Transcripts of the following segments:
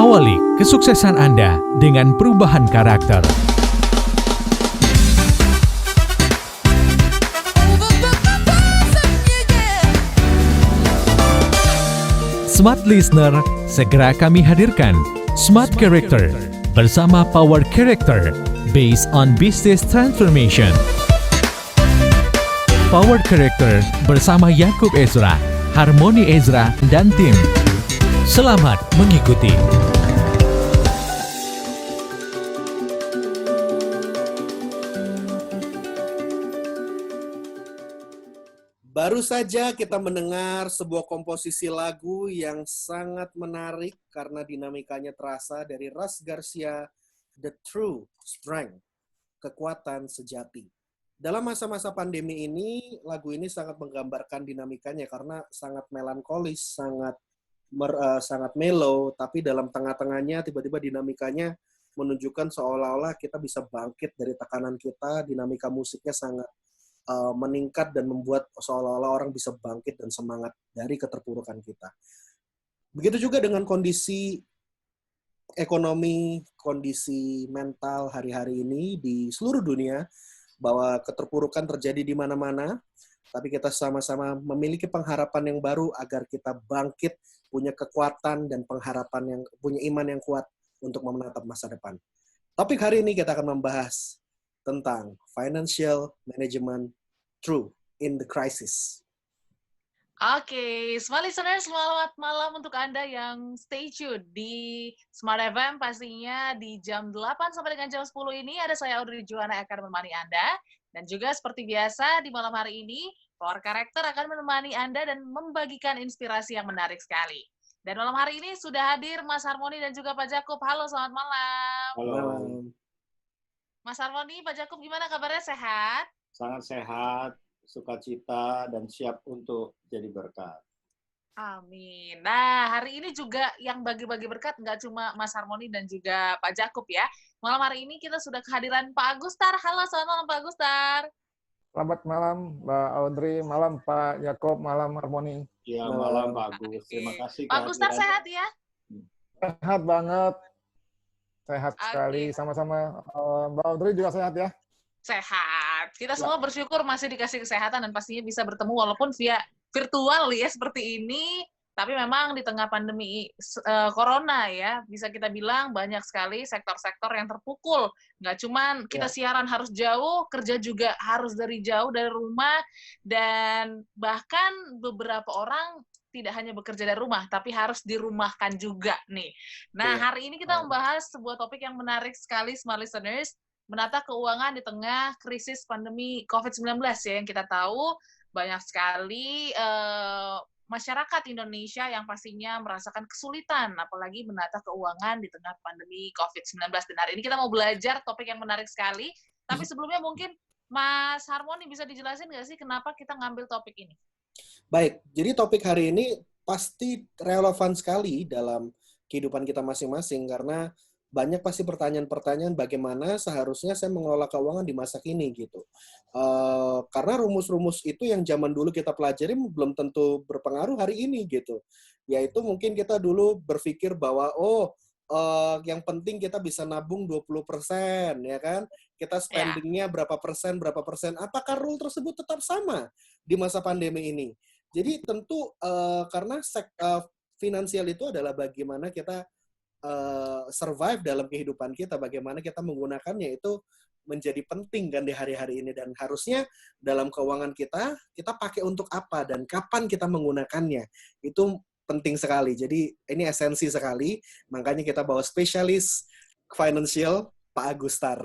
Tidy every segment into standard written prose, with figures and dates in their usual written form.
Awali kesuksesan Anda dengan perubahan karakter. Smart Listener, segera kami hadirkan Smart Character bersama Power Character based on Business Transformation. Power Character bersama Yakub Ezra, Harmoni Ezra, dan tim. Selamat mengikuti. Baru saja kita mendengar sebuah komposisi lagu yang sangat menarik karena dinamikanya terasa dari Russ Garcia, The True Strength, kekuatan sejati. Dalam masa-masa pandemi ini, lagu ini sangat menggambarkan dinamikanya karena sangat melankolis, sangat mellow, tapi dalam tengah-tengahnya tiba-tiba dinamikanya menunjukkan seolah-olah kita bisa bangkit dari tekanan kita, dinamika musiknya sangat meningkat dan membuat seolah-olah orang bisa bangkit dan semangat dari keterpurukan kita. Begitu juga dengan kondisi ekonomi, kondisi mental hari-hari ini di seluruh dunia, bahwa keterpurukan terjadi di mana-mana, tapi kita sama-sama memiliki pengharapan yang baru agar kita bangkit, punya kekuatan dan pengharapan punya iman yang kuat untuk menatap masa depan. Topik hari ini kita akan membahas tentang financial management true in the crisis. Oke, Smart Listeners, selamat malam untuk Anda yang stay tune di Smart FM pastinya di jam 8 sampai dengan jam 10 ini ada saya Audrey Juwana akan menemani Anda dan juga seperti biasa di malam hari ini Power Character akan menemani Anda dan membagikan inspirasi yang menarik sekali. Dan malam hari ini sudah hadir Mas Harmoni dan juga Pak Jakub. Halo, selamat malam. Halo. Mas Harmoni, Pak Jakub gimana kabarnya, sehat? Sangat sehat, sukacita, dan siap untuk jadi berkat. Amin. Nah, hari ini juga yang bagi-bagi berkat nggak cuma Mas Harmoni dan juga Pak Jakub ya. Malam hari ini kita sudah kehadiran Pak Agustar. Halo, selamat malam Pak Agustar. Selamat malam Mbak Audrey, malam Pak Yakub, malam Harmoni. Ya, malam Pak Agus. Terima kasih. Pak Agustar sehat ya? Sehat banget. Sehat sekali. Sama-sama Mbak Audrey juga sehat ya? Sehat. Kita semua bersyukur masih dikasih kesehatan dan pastinya bisa bertemu walaupun via virtual ya seperti ini. Tapi memang di tengah pandemi corona ya, bisa kita bilang banyak sekali sektor-sektor yang terpukul. Nggak cuman kita siaran harus jauh, kerja juga harus dari jauh, dari rumah. Dan bahkan beberapa orang tidak hanya bekerja dari rumah, tapi harus dirumahkan juga nih. Nah, hari ini kita membahas sebuah topik yang menarik sekali, Smart Listeners, menata keuangan di tengah krisis pandemi COVID-19 ya, yang kita tahu banyak sekali masyarakat Indonesia yang pastinya merasakan kesulitan, apalagi menata keuangan di tengah pandemi COVID-19. Dan hari ini kita mau belajar topik yang menarik sekali, tapi sebelumnya mungkin Mas Harmoni bisa dijelasin nggak sih kenapa kita ngambil topik ini? Baik, jadi topik hari ini pasti relevan sekali dalam kehidupan kita masing-masing, karena banyak pasti pertanyaan-pertanyaan bagaimana seharusnya saya mengelola keuangan di masa kini gitu. Karena rumus-rumus itu yang zaman dulu kita pelajari belum tentu berpengaruh hari ini gitu. Yaitu mungkin kita dulu berpikir bahwa yang penting kita bisa nabung 20%, ya kan? Kita spendingnya berapa persen. Apakah rule tersebut tetap sama di masa pandemi ini? Jadi tentu karena finansial itu adalah bagaimana kita survive dalam kehidupan kita, bagaimana kita menggunakannya itu menjadi penting kan di hari-hari ini, dan harusnya dalam keuangan kita pakai untuk apa dan kapan kita menggunakannya itu penting sekali. Jadi ini esensi sekali, makanya kita bawa spesialis financial Pak Agustar.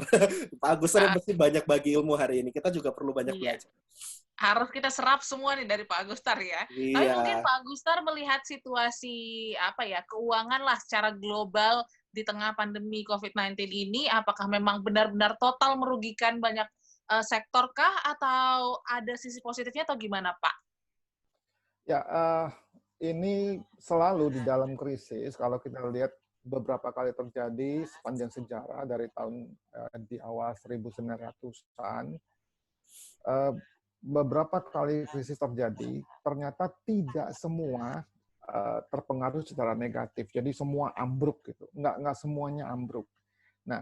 Pak Agustar pasti banyak bagi ilmu hari ini. Kita juga perlu banyak belajar. Harus kita serap semua nih dari Pak Agustar ya. Iya. Tapi mungkin Pak Agustar melihat situasi keuangan lah secara global di tengah pandemi COVID-19 ini, apakah memang benar-benar total merugikan banyak sektor kah atau ada sisi positifnya atau gimana Pak? Ya, ini selalu di dalam krisis, kalau kita lihat beberapa kali terjadi sepanjang sejarah dari tahun di awal 1900-an, beberapa kali krisis terjadi, ternyata tidak semua terpengaruh secara negatif. Jadi semua ambruk gitu. Nggak semuanya ambruk. Nah,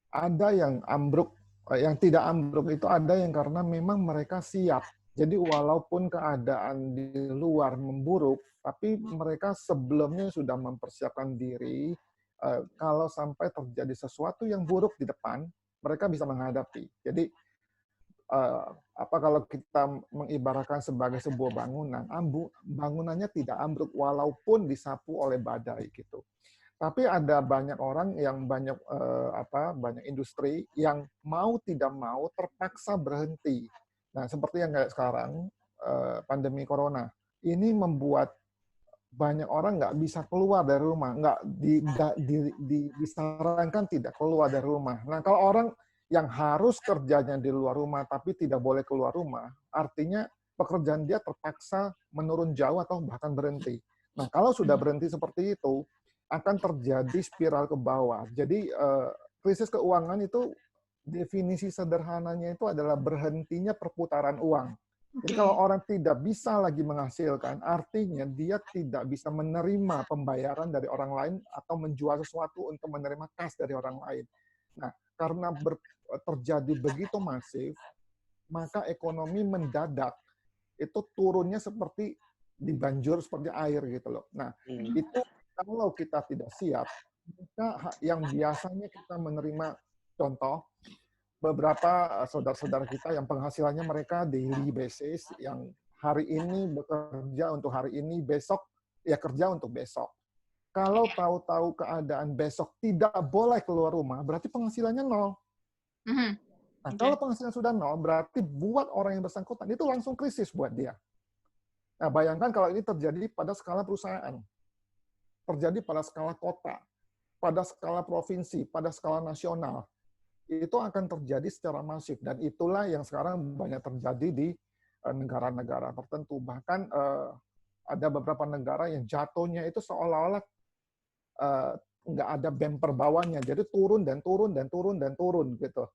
ada yang ambruk, yang tidak ambruk itu ada yang karena memang mereka siap. Jadi walaupun keadaan di luar memburuk, tapi mereka sebelumnya sudah mempersiapkan diri, kalau sampai terjadi sesuatu yang buruk di depan, mereka bisa menghadapi. Jadi kalau kita mengibaratkan sebagai sebuah bangunan, bangunannya tidak ambruk walaupun disapu oleh badai gitu. Tapi ada banyak orang yang banyak industri yang mau tidak mau terpaksa berhenti. Nah, seperti yang kayak sekarang pandemi corona ini membuat banyak orang nggak bisa keluar dari rumah, disarankan tidak keluar dari rumah. Nah, kalau orang yang harus kerjanya di luar rumah tapi tidak boleh keluar rumah, artinya pekerjaan dia terpaksa menurun jauh atau bahkan berhenti. Nah, kalau sudah berhenti seperti itu, akan terjadi spiral ke bawah. Jadi krisis keuangan itu definisi sederhananya itu adalah berhentinya perputaran uang. Jadi kalau orang tidak bisa lagi menghasilkan, artinya dia tidak bisa menerima pembayaran dari orang lain atau menjual sesuatu untuk menerima kas dari orang lain. Nah, karena terjadi begitu masif, maka ekonomi mendadak itu turunnya seperti dibanjur seperti air gitu loh. Nah, itu kalau kita tidak siap, maka yang biasanya kita menerima contoh, beberapa saudara-saudara kita yang penghasilannya mereka daily basis, yang hari ini bekerja untuk hari ini, besok ya kerja untuk besok. Kalau tahu-tahu keadaan besok tidak boleh keluar rumah, berarti penghasilannya nol. Nah, kalau penghasilan sudah nol, berarti buat orang yang bersangkutan itu langsung krisis buat dia. Nah, bayangkan kalau ini terjadi pada skala perusahaan, terjadi pada skala kota, pada skala provinsi, pada skala nasional. Itu akan terjadi secara masif, dan itulah yang sekarang banyak terjadi di negara-negara tertentu. Bahkan ada beberapa negara yang jatuhnya itu seolah-olah nggak ada bumper bawahnya, jadi turun dan turun dan turun dan turun gitu.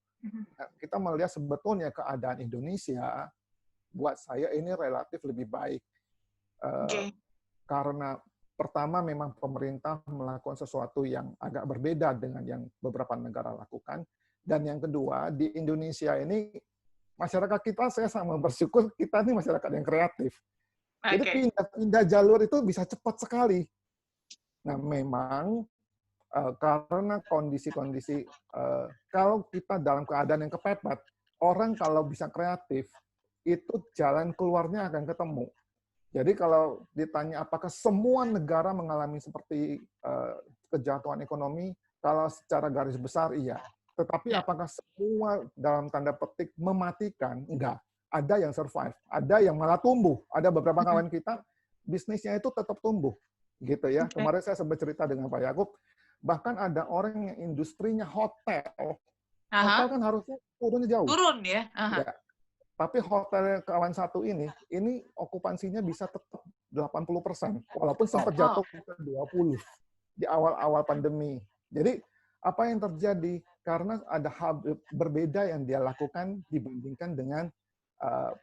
Nah, kita melihat sebetulnya keadaan Indonesia buat saya ini relatif lebih baik karena pertama memang pemerintah melakukan sesuatu yang agak berbeda dengan yang beberapa negara lakukan. Dan yang kedua, di Indonesia ini, masyarakat kita, saya sama bersyukur, kita ini masyarakat yang kreatif. Jadi pindah jalur itu bisa cepat sekali. Nah, memang karena kondisi-kondisi, kalau kita dalam keadaan yang kepepet, orang kalau bisa kreatif, itu jalan keluarnya akan ketemu. Jadi kalau ditanya apakah semua negara mengalami seperti kejatuhan ekonomi, kalau secara garis besar, iya. Tetapi apakah semua dalam tanda petik mematikan? Enggak. Ada yang survive, ada yang malah tumbuh. Ada beberapa kawan kita, bisnisnya itu tetap tumbuh. Gitu ya. Kemarin saya sempat cerita dengan Pak Yakub, bahkan ada orang yang industrinya hotel. Hotel kan harusnya turunnya jauh. Turun ya? Ya. Tapi hotel kawan satu ini okupansinya bisa tetap 80%. Walaupun sempat jatuh ke 20% di awal-awal pandemi. Jadi, apa yang terjadi? Karena ada hal berbeda yang dia lakukan dibandingkan dengan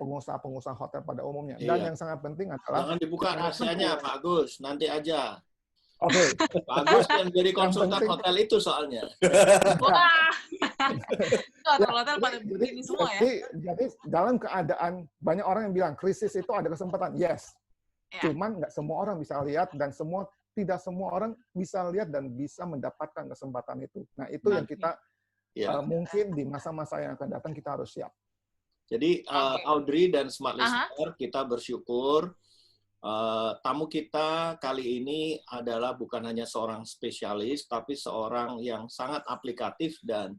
pengusaha-pengusaha hotel pada umumnya. Dan yang sangat penting adalah... Jangan dibuka rahasianya, Pak Agus. Nanti aja. Oke. Pak Agus yang jadi konsultan hotel itu soalnya. Wah. Hotel pada begini semua ya. Jadi dalam keadaan, banyak orang yang bilang krisis itu ada kesempatan. Yes. Cuman nggak semua orang bisa lihat dan tidak semua orang bisa lihat dan bisa mendapatkan kesempatan itu. Nah, itu yang kita mungkin di masa-masa yang akan datang kita harus siap. Jadi Audrey dan Smart Listener, kita bersyukur tamu kita kali ini adalah bukan hanya seorang spesialis, tapi seorang yang sangat aplikatif dan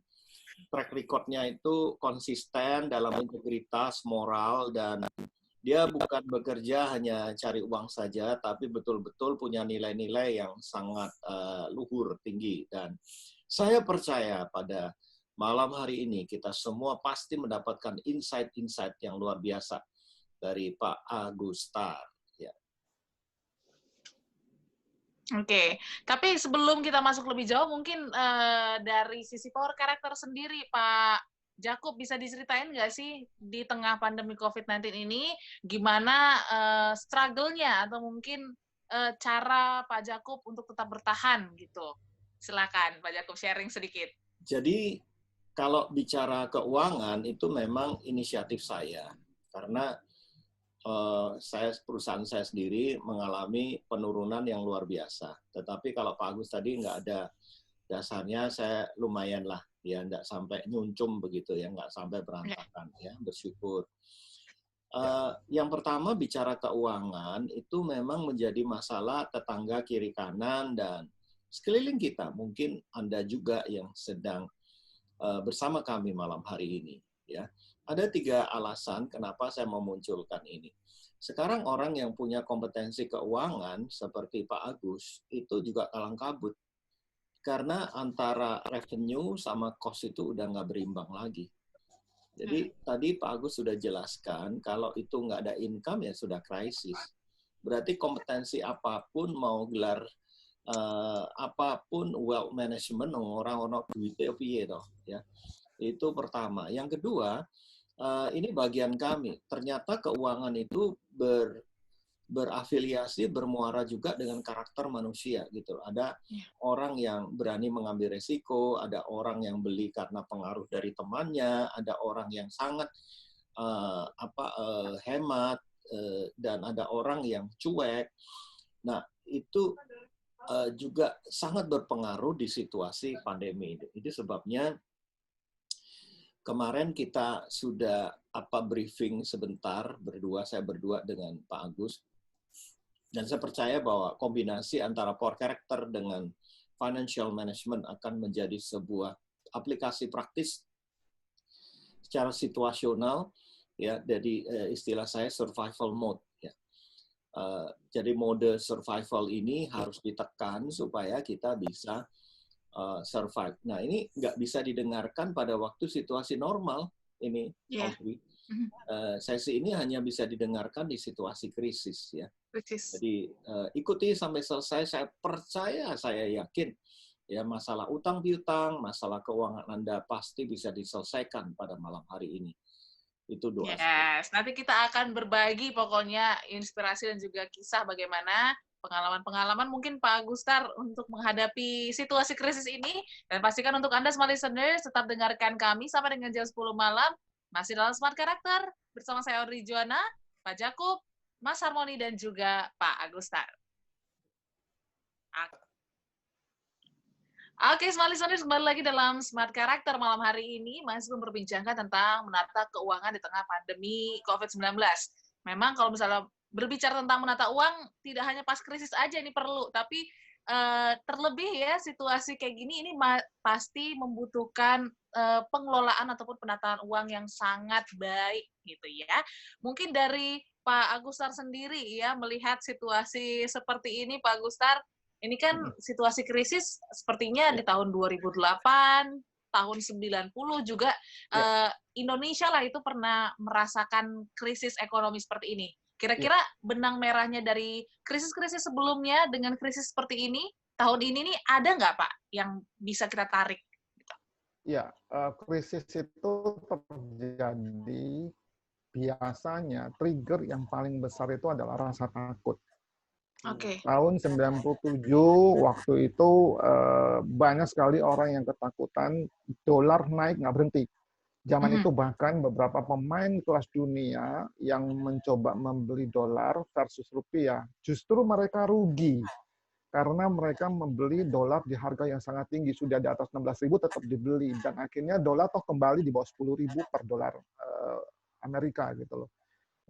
track record-nya itu konsisten dalam integritas, moral, dan dia bukan bekerja hanya cari uang saja, tapi betul-betul punya nilai-nilai yang sangat luhur, tinggi. Dan saya percaya pada malam hari ini kita semua pasti mendapatkan insight-insight yang luar biasa dari Pak Agustar. Ya. Oke, tapi sebelum kita masuk lebih jauh, mungkin dari sisi power karakter sendiri, Pak Jakub, bisa diceritain nggak sih di tengah pandemi COVID-19 ini gimana struggle-nya atau mungkin cara Pak Jakub untuk tetap bertahan gitu? Silakan Pak Jakub sharing sedikit. Jadi kalau bicara keuangan itu memang inisiatif saya karena perusahaan saya sendiri mengalami penurunan yang luar biasa. Tetapi kalau Pak Agus tadi nggak ada dasarnya, saya lumayan lah, ya nggak sampai nyuncum begitu ya, nggak sampai berantakan ya, bersyukur. Yang pertama bicara keuangan itu memang menjadi masalah tetangga kiri kanan dan sekeliling kita. Mungkin Anda juga yang sedang bersama kami malam hari ini. Ya, ada 3 alasan kenapa saya memunculkan ini. Sekarang orang yang punya kompetensi keuangan seperti Pak Agus itu juga kalang kabut karena antara revenue sama cost itu udah nggak berimbang lagi. Jadi tadi Pak Agus sudah jelaskan kalau itu nggak ada income ya sudah krisis. Berarti kompetensi apapun mau gelar apapun wealth management orang-orang duitnya piye toh ya. Itu pertama. Yang kedua, ini bagian kami. Ternyata keuangan itu berafiliasi, bermuara juga dengan karakter manusia gitu. Ada orang yang berani mengambil resiko, ada orang yang beli karena pengaruh dari temannya, ada orang yang sangat hemat, dan ada orang yang cuek. Nah, itu juga sangat berpengaruh di situasi pandemi ini. Itu sebabnya kemarin kita sudah briefing sebentar saya berdua dengan Pak Agus. Dan saya percaya bahwa kombinasi antara core character dengan financial management akan menjadi sebuah aplikasi praktis secara situasional ya, jadi istilah saya survival mode ya. Jadi mode survival ini harus ditekan supaya kita bisa survive. Nah, ini nggak bisa didengarkan pada waktu situasi normal ini, Audrey. Sesi ini hanya bisa didengarkan di situasi krisis ya. Jadi ikuti sampai selesai. Saya percaya, saya yakin ya masalah utang piutang, masalah keuangan Anda pasti bisa diselesaikan pada malam hari ini. Itu doa. Yes, nanti kita akan berbagi pokoknya inspirasi dan juga kisah bagaimana pengalaman-pengalaman mungkin Pak Agustar untuk menghadapi situasi krisis ini. Dan pastikan untuk Anda semua listeners tetap dengarkan kami sampai dengan jam 10 malam masih dalam Smart Karakter bersama saya Audrey Juana, Pak Jakub, Mas Harmoni, dan juga Pak Agustar. Oke, semua listeners, kembali lagi dalam Smart Karakter malam hari ini masih memperbincangkan tentang menata keuangan di tengah pandemi COVID-19. Memang kalau misalnya berbicara tentang menata uang, tidak hanya pas krisis aja ini perlu, tapi terlebih ya situasi kayak gini ini pasti membutuhkan pengelolaan ataupun penataan uang yang sangat baik gitu ya. Mungkin dari Pak Agustar sendiri ya melihat situasi seperti ini, Pak Agustar, ini kan situasi krisis sepertinya di tahun 2008, tahun 90 juga Indonesia lah itu pernah merasakan krisis ekonomi seperti ini. Kira-kira benang merahnya dari krisis-krisis sebelumnya dengan krisis seperti ini, tahun ini nih ada nggak Pak yang bisa kita tarik? Ya, krisis itu terjadi biasanya trigger yang paling besar itu adalah rasa takut. Tahun 97 waktu itu banyak sekali orang yang ketakutan dolar naik nggak berhenti. Zaman itu bahkan beberapa pemain kelas dunia yang mencoba membeli dolar versus rupiah, justru mereka rugi. Karena mereka membeli dolar di harga yang sangat tinggi, sudah di atas 16.000 tetap dibeli. Dan akhirnya dolar toh kembali di bawah 10.000 per dolar Amerika gitu loh.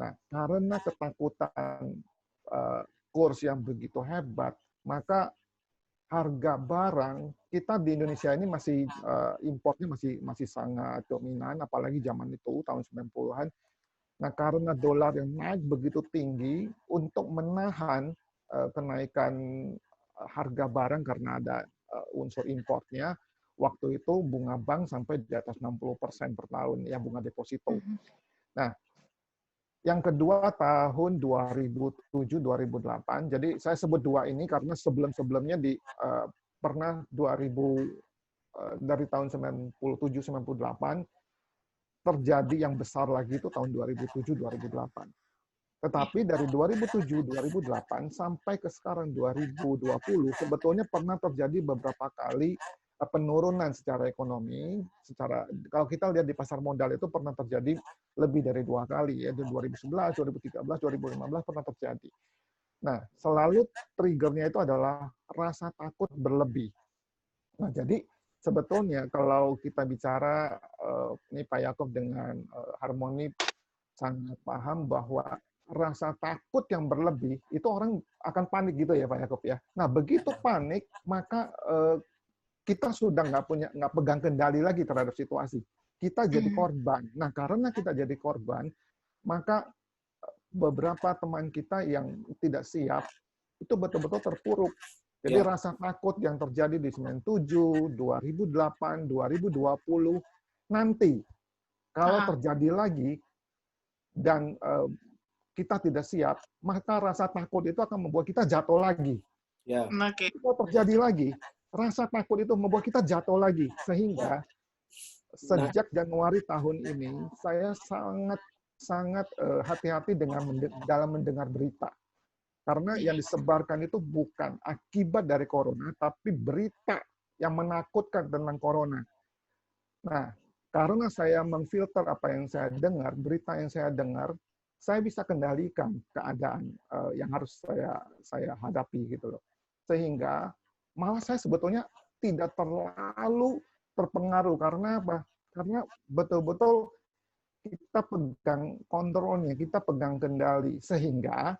Nah, karena ketakutan kurs yang begitu hebat, maka harga barang kita di Indonesia ini masih importnya masih sangat dominan, apalagi zaman itu tahun 90-an. Nah, karena dolar yang naik begitu tinggi, untuk menahan kenaikan harga barang karena ada unsur importnya, waktu itu bunga bank sampai di atas 60% per tahun, ya bunga deposito. Nah, yang kedua tahun 2007-2008. Jadi saya sebut dua ini karena sebelum-sebelumnya pernah 2000 dari tahun 97-98 terjadi yang besar lagi itu tahun 2007-2008. Tetapi dari 2007, 2008 sampai ke sekarang 2020 sebetulnya pernah terjadi beberapa kali penurunan secara ekonomi. Kalau kita lihat di pasar modal itu pernah terjadi lebih dari 2 kali ya, di 2011, 2013, 2015 pernah terjadi. Nah, selalu triggernya itu adalah rasa takut berlebih. Nah, jadi sebetulnya kalau kita bicara ini Pak Yakub dengan Harmoni sangat paham bahwa rasa takut yang berlebih itu orang akan panik gitu ya Pak Yakub ya. Nah, begitu panik maka kita sudah nggak pegang kendali lagi terhadap situasi. Kita jadi korban. Nah, karena kita jadi korban, maka beberapa teman kita yang tidak siap itu betul-betul terpuruk. Jadi rasa takut yang terjadi di 97, 2008, 2020 nanti kalau terjadi lagi dan kita tidak siap, maka rasa takut itu akan membuat kita jatuh lagi. Kalau terjadi lagi, rasa takut itu membuat kita jatuh lagi. Sehingga sejak Januari tahun ini, saya sangat hati-hati dalam mendengar berita. Karena yang disebarkan itu bukan akibat dari corona, tapi berita yang menakutkan tentang corona. Nah, karena saya memfilter apa yang saya dengar, berita yang saya dengar, saya bisa kendalikan keadaan yang harus saya hadapi gitu loh. Sehingga malah saya sebetulnya tidak terlalu terpengaruh. Karena apa? Karena betul-betul kita pegang kontrolnya, kita pegang kendali. Sehingga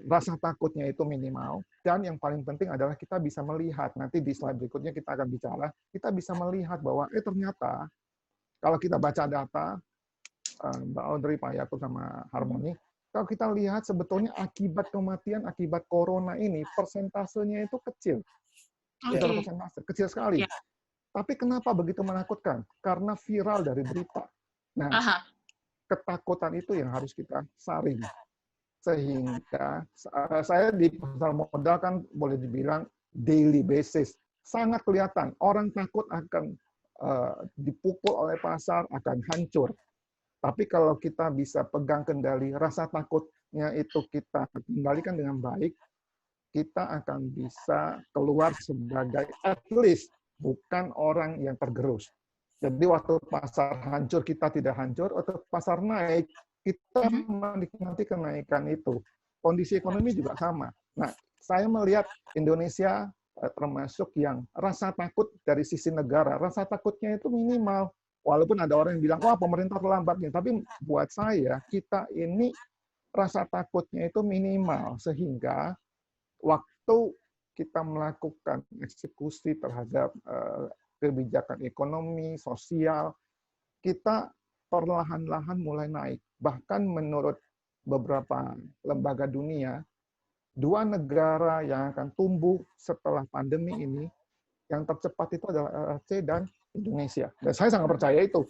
rasa takutnya itu minimal. Dan yang paling penting adalah kita bisa melihat, nanti di slide berikutnya kita akan bicara, kita bisa melihat bahwa ternyata kalau kita baca data, Mbak Audrey, Pak Yakub, sama Harmoni, kalau kita lihat sebetulnya akibat kematian, akibat corona ini, persentasenya itu kecil. Persentase, kecil sekali. Tapi kenapa begitu menakutkan? Karena viral dari berita. Nah, ketakutan itu yang harus kita saring. Sehingga saya di pasar modal kan boleh dibilang daily basis. Sangat kelihatan, orang takut akan dipukul oleh pasar, akan hancur. Tapi kalau kita bisa pegang kendali, rasa takutnya itu kita kendalikan dengan baik, kita akan bisa keluar sebagai at least bukan orang yang tergerus. Jadi waktu pasar hancur, kita tidak hancur, waktu pasar naik, kita menikmati kenaikan itu. Kondisi ekonomi juga sama. Nah, saya melihat Indonesia termasuk yang rasa takut dari sisi negara, rasa takutnya itu minimal. Walaupun ada orang yang bilang, wah pemerintah terlambat. Tapi buat saya, kita ini rasa takutnya itu minimal. Sehingga waktu kita melakukan eksekusi terhadap kebijakan ekonomi, sosial, kita perlahan-lahan mulai naik. Bahkan menurut beberapa lembaga dunia, 2 negara yang akan tumbuh setelah pandemi ini, yang tercepat itu adalah RRC dan Indonesia. Dan saya sangat percaya itu.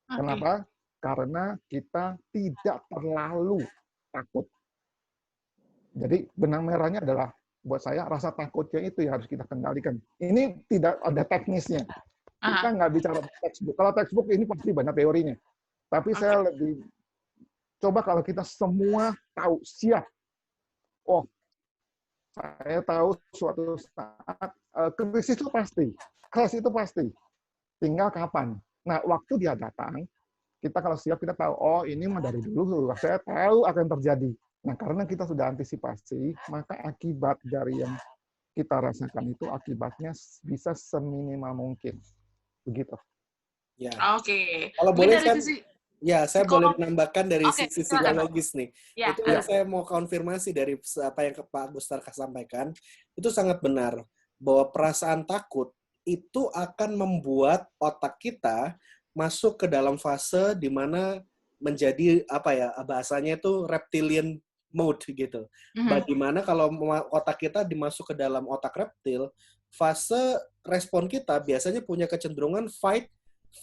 Kenapa? Karena kita tidak terlalu takut. Jadi benang merahnya adalah, buat saya, rasa takutnya itu yang harus kita kendalikan. Ini tidak ada teknisnya. Kita nggak bicara textbook. Kalau textbook ini pasti banyak teorinya. Tapi saya lebih coba kalau kita semua tahu, siap. Oh, saya tahu suatu saat krisis itu pasti. Krisis itu pasti. Tinggal kapan. Nah, waktu dia datang, kita kalau siap, kita tahu, oh ini mah dari dulu, saya tahu akan terjadi. Nah, karena kita sudah antisipasi, maka akibat dari yang kita rasakan itu akibatnya bisa seminimal mungkin. Begitu. Ya. Oke. Kalau boleh saya psikolog. boleh menambahkan dari sisi silakan. psikologis nih. Ya, Itu yang saya mau konfirmasi dari apa yang Pak Gustar sampaikan, itu sangat benar bahwa perasaan takut itu akan membuat otak kita masuk ke dalam fase di mana menjadi apa ya, bahasanya itu reptilian mode gitu. Bagaimana kalau otak kita dimasuk ke dalam otak reptil, fase respon kita biasanya punya kecenderungan fight,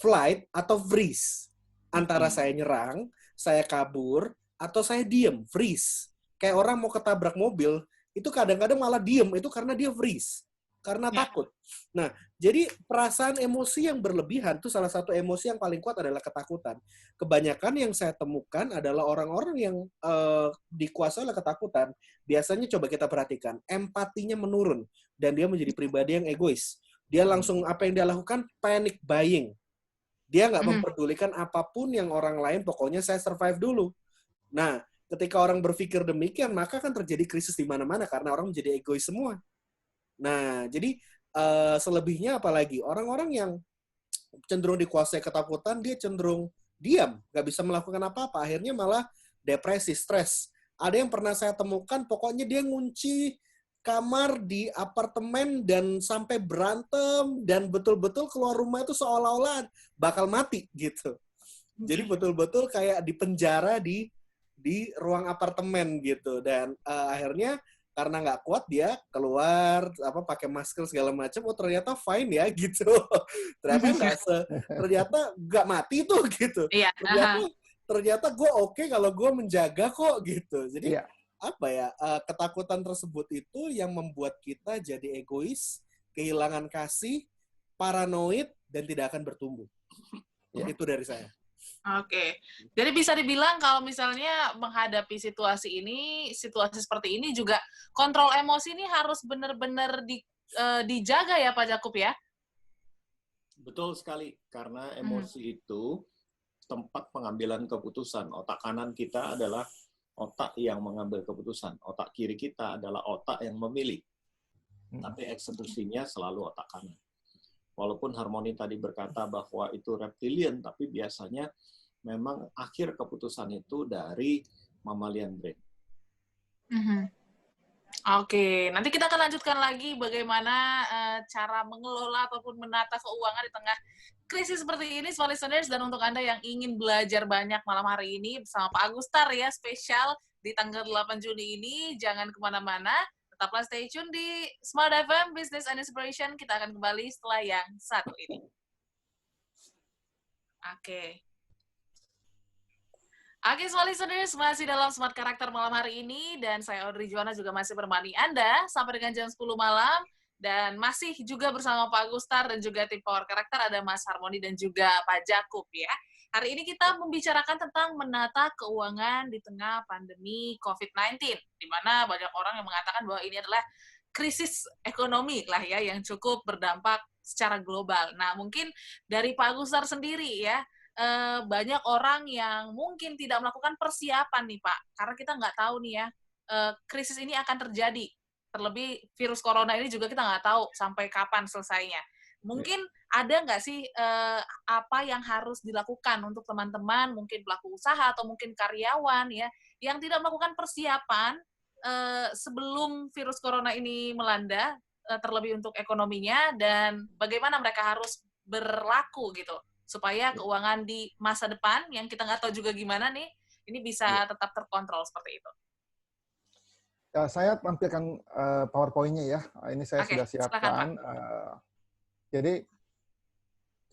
flight, atau freeze. Antara saya nyerang, saya kabur, atau saya diem, freeze. Kayak orang mau ketabrak mobil, itu kadang-kadang malah diem, itu karena dia freeze. karena Ya. takut. Nah, jadi perasaan emosi yang berlebihan itu salah satu emosi yang paling kuat adalah ketakutan. Kebanyakan yang saya temukan adalah orang-orang yang dikuasai oleh ketakutan. Biasanya coba kita perhatikan, empatinya menurun dan dia menjadi pribadi yang egois. Dia langsung apa yang dia lakukan? Panic buying. Dia nggak memperdulikan apapun yang orang lain, pokoknya saya survive dulu. Nah, ketika orang berpikir demikian, maka kan terjadi krisis di mana-mana karena orang menjadi egois semua. Nah, jadi selebihnya apalagi orang-orang yang cenderung dikuasai ketakutan, dia cenderung diam, nggak bisa melakukan apa-apa. Akhirnya malah depresi, stres. Ada yang pernah saya temukan, pokoknya dia ngunci kamar di apartemen dan sampai berantem dan betul-betul keluar rumah itu seolah-olah bakal mati gitu. Jadi betul-betul kayak di penjara di ruang apartemen gitu. Dan akhirnya karena nggak kuat dia keluar pakai masker segala macam, oh ternyata fine ya gitu. ternyata nggak mati tuh gitu. Iya. Ternyata gue oke kalau gue menjaga kok gitu. Jadi Iya. ketakutan tersebut itu yang membuat kita jadi egois, kehilangan kasih, paranoid, dan tidak akan bertumbuh. Itu dari saya. Oke. Jadi bisa dibilang kalau misalnya menghadapi situasi seperti ini juga kontrol emosi ini harus benar-benar dijaga ya Pak Jakub ya? Betul sekali, karena emosi itu tempat pengambilan keputusan. Otak kanan kita adalah otak yang mengambil keputusan. Otak kiri kita adalah otak yang memilih. Tapi eksekusinya selalu otak kanan. Walaupun Harmony tadi berkata bahwa itu reptilian, tapi biasanya memang akhir keputusan itu dari mammalian brain. Oke, nanti kita akan lanjutkan lagi bagaimana cara mengelola ataupun menata keuangan di tengah krisis seperti ini, small listeners. Dan untuk Anda yang ingin belajar banyak malam hari ini bersama Pak Agustar ya, spesial di tanggal 8 Juni ini, jangan kemana-mana. Tetaplah stay tune di Smart FM, Business and Inspiration. Kita akan kembali setelah yang satu ini. Oke, small listeners, masih dalam Smart Karakter malam hari ini, dan saya Audrey Juwana juga masih menemani Anda sampai dengan jam 10 malam, dan masih juga bersama Pak Agustar dan juga tim Power Karakter, ada Mas Harmony dan juga Pak Jakub ya. Hari ini kita membicarakan tentang menata keuangan di tengah pandemi COVID-19, di mana banyak orang yang mengatakan bahwa ini adalah krisis ekonomi lah ya, yang cukup berdampak secara global. Nah, mungkin dari Pak Agustar sendiri ya, banyak orang yang mungkin tidak melakukan persiapan nih Pak, karena kita nggak tahu nih ya, krisis ini akan terjadi. Terlebih virus corona ini juga kita nggak tahu sampai kapan selesainya. Mungkin ada nggak sih apa yang harus dilakukan untuk teman-teman, mungkin pelaku usaha atau mungkin karyawan ya, yang tidak melakukan persiapan sebelum virus corona ini melanda, terlebih untuk ekonominya, dan bagaimana mereka harus berlaku gitu, supaya keuangan di masa depan, yang kita nggak tahu juga gimana nih, ini bisa tetap terkontrol seperti itu. Ya, saya tampilkan PowerPoint-nya ya. Ini saya sudah siapkan. Jadi,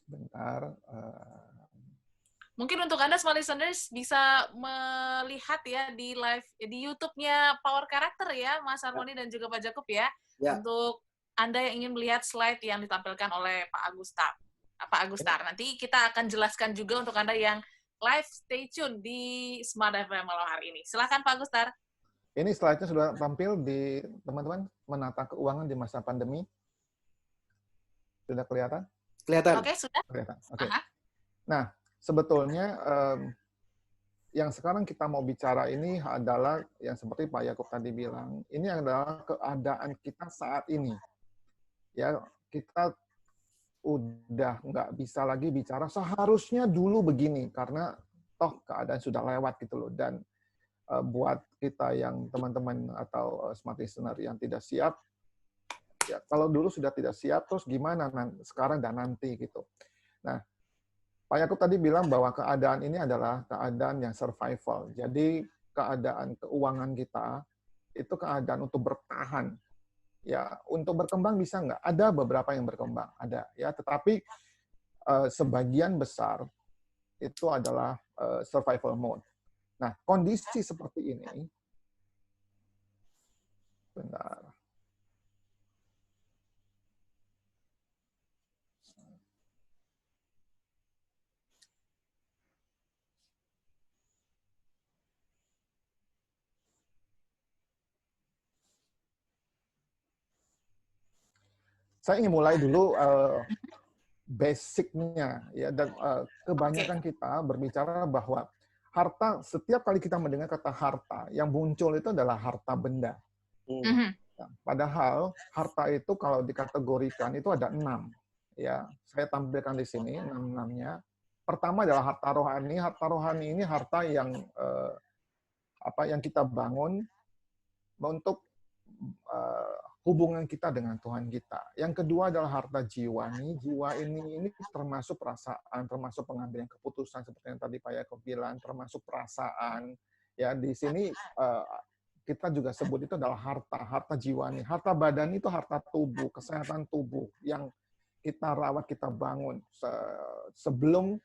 sebentar. Mungkin untuk Anda small listeners bisa melihat ya di live di YouTube-nya Power Karakter ya, Mas Harmony dan juga Pak Jakub ya. Untuk Anda yang ingin melihat slide yang ditampilkan oleh Pak Agustar. Nanti kita akan jelaskan juga untuk Anda yang live, stay tune di Smart FM malam hari ini. Silakan Pak Agustar. Ini slide-nya sudah tampil di teman-teman, menata keuangan di masa pandemi. Sudah kelihatan? Kelihatan. Oke, sudah. Kelihatan. Oke. Nah, sebetulnya yang sekarang kita mau bicara ini adalah yang seperti Pak Yakub tadi bilang, ini adalah keadaan kita saat ini. Ya, kita udah nggak bisa lagi bicara seharusnya dulu begini, karena toh keadaan sudah lewat gitu loh. Dan buat kita yang teman-teman atau smart listener yang tidak siap, ya kalau dulu sudah tidak siap, terus gimana sekarang dan nanti gitu. Nah, Pak Yakub tadi bilang bahwa keadaan ini adalah keadaan yang survival. Jadi keadaan keuangan kita itu keadaan untuk bertahan. Ya, untuk berkembang bisa nggak? Ada beberapa yang berkembang, ada ya. Tetapi sebagian besar itu adalah survival mode. Nah, kondisi seperti ini, benar. saya ingin mulai dulu basicnya ya, dan kebanyakan kita berbicara bahwa harta, setiap kali kita mendengar kata harta, yang muncul itu adalah harta benda. Nah, padahal harta itu kalau dikategorikan itu ada 6. Ya, saya tampilkan di sini 6-nya. Pertama adalah harta rohani. Harta rohani ini harta yang yang kita bangun untuk hubungan kita dengan Tuhan kita. Yang kedua adalah harta jiwani. Jiwa ini termasuk perasaan, termasuk pengambilan keputusan seperti yang tadi Pak Yakub bilang, termasuk perasaan. Ya, di sini kita juga sebut itu adalah harta jiwani. Harta badan itu harta tubuh, kesehatan tubuh yang kita rawat, kita bangun sebelum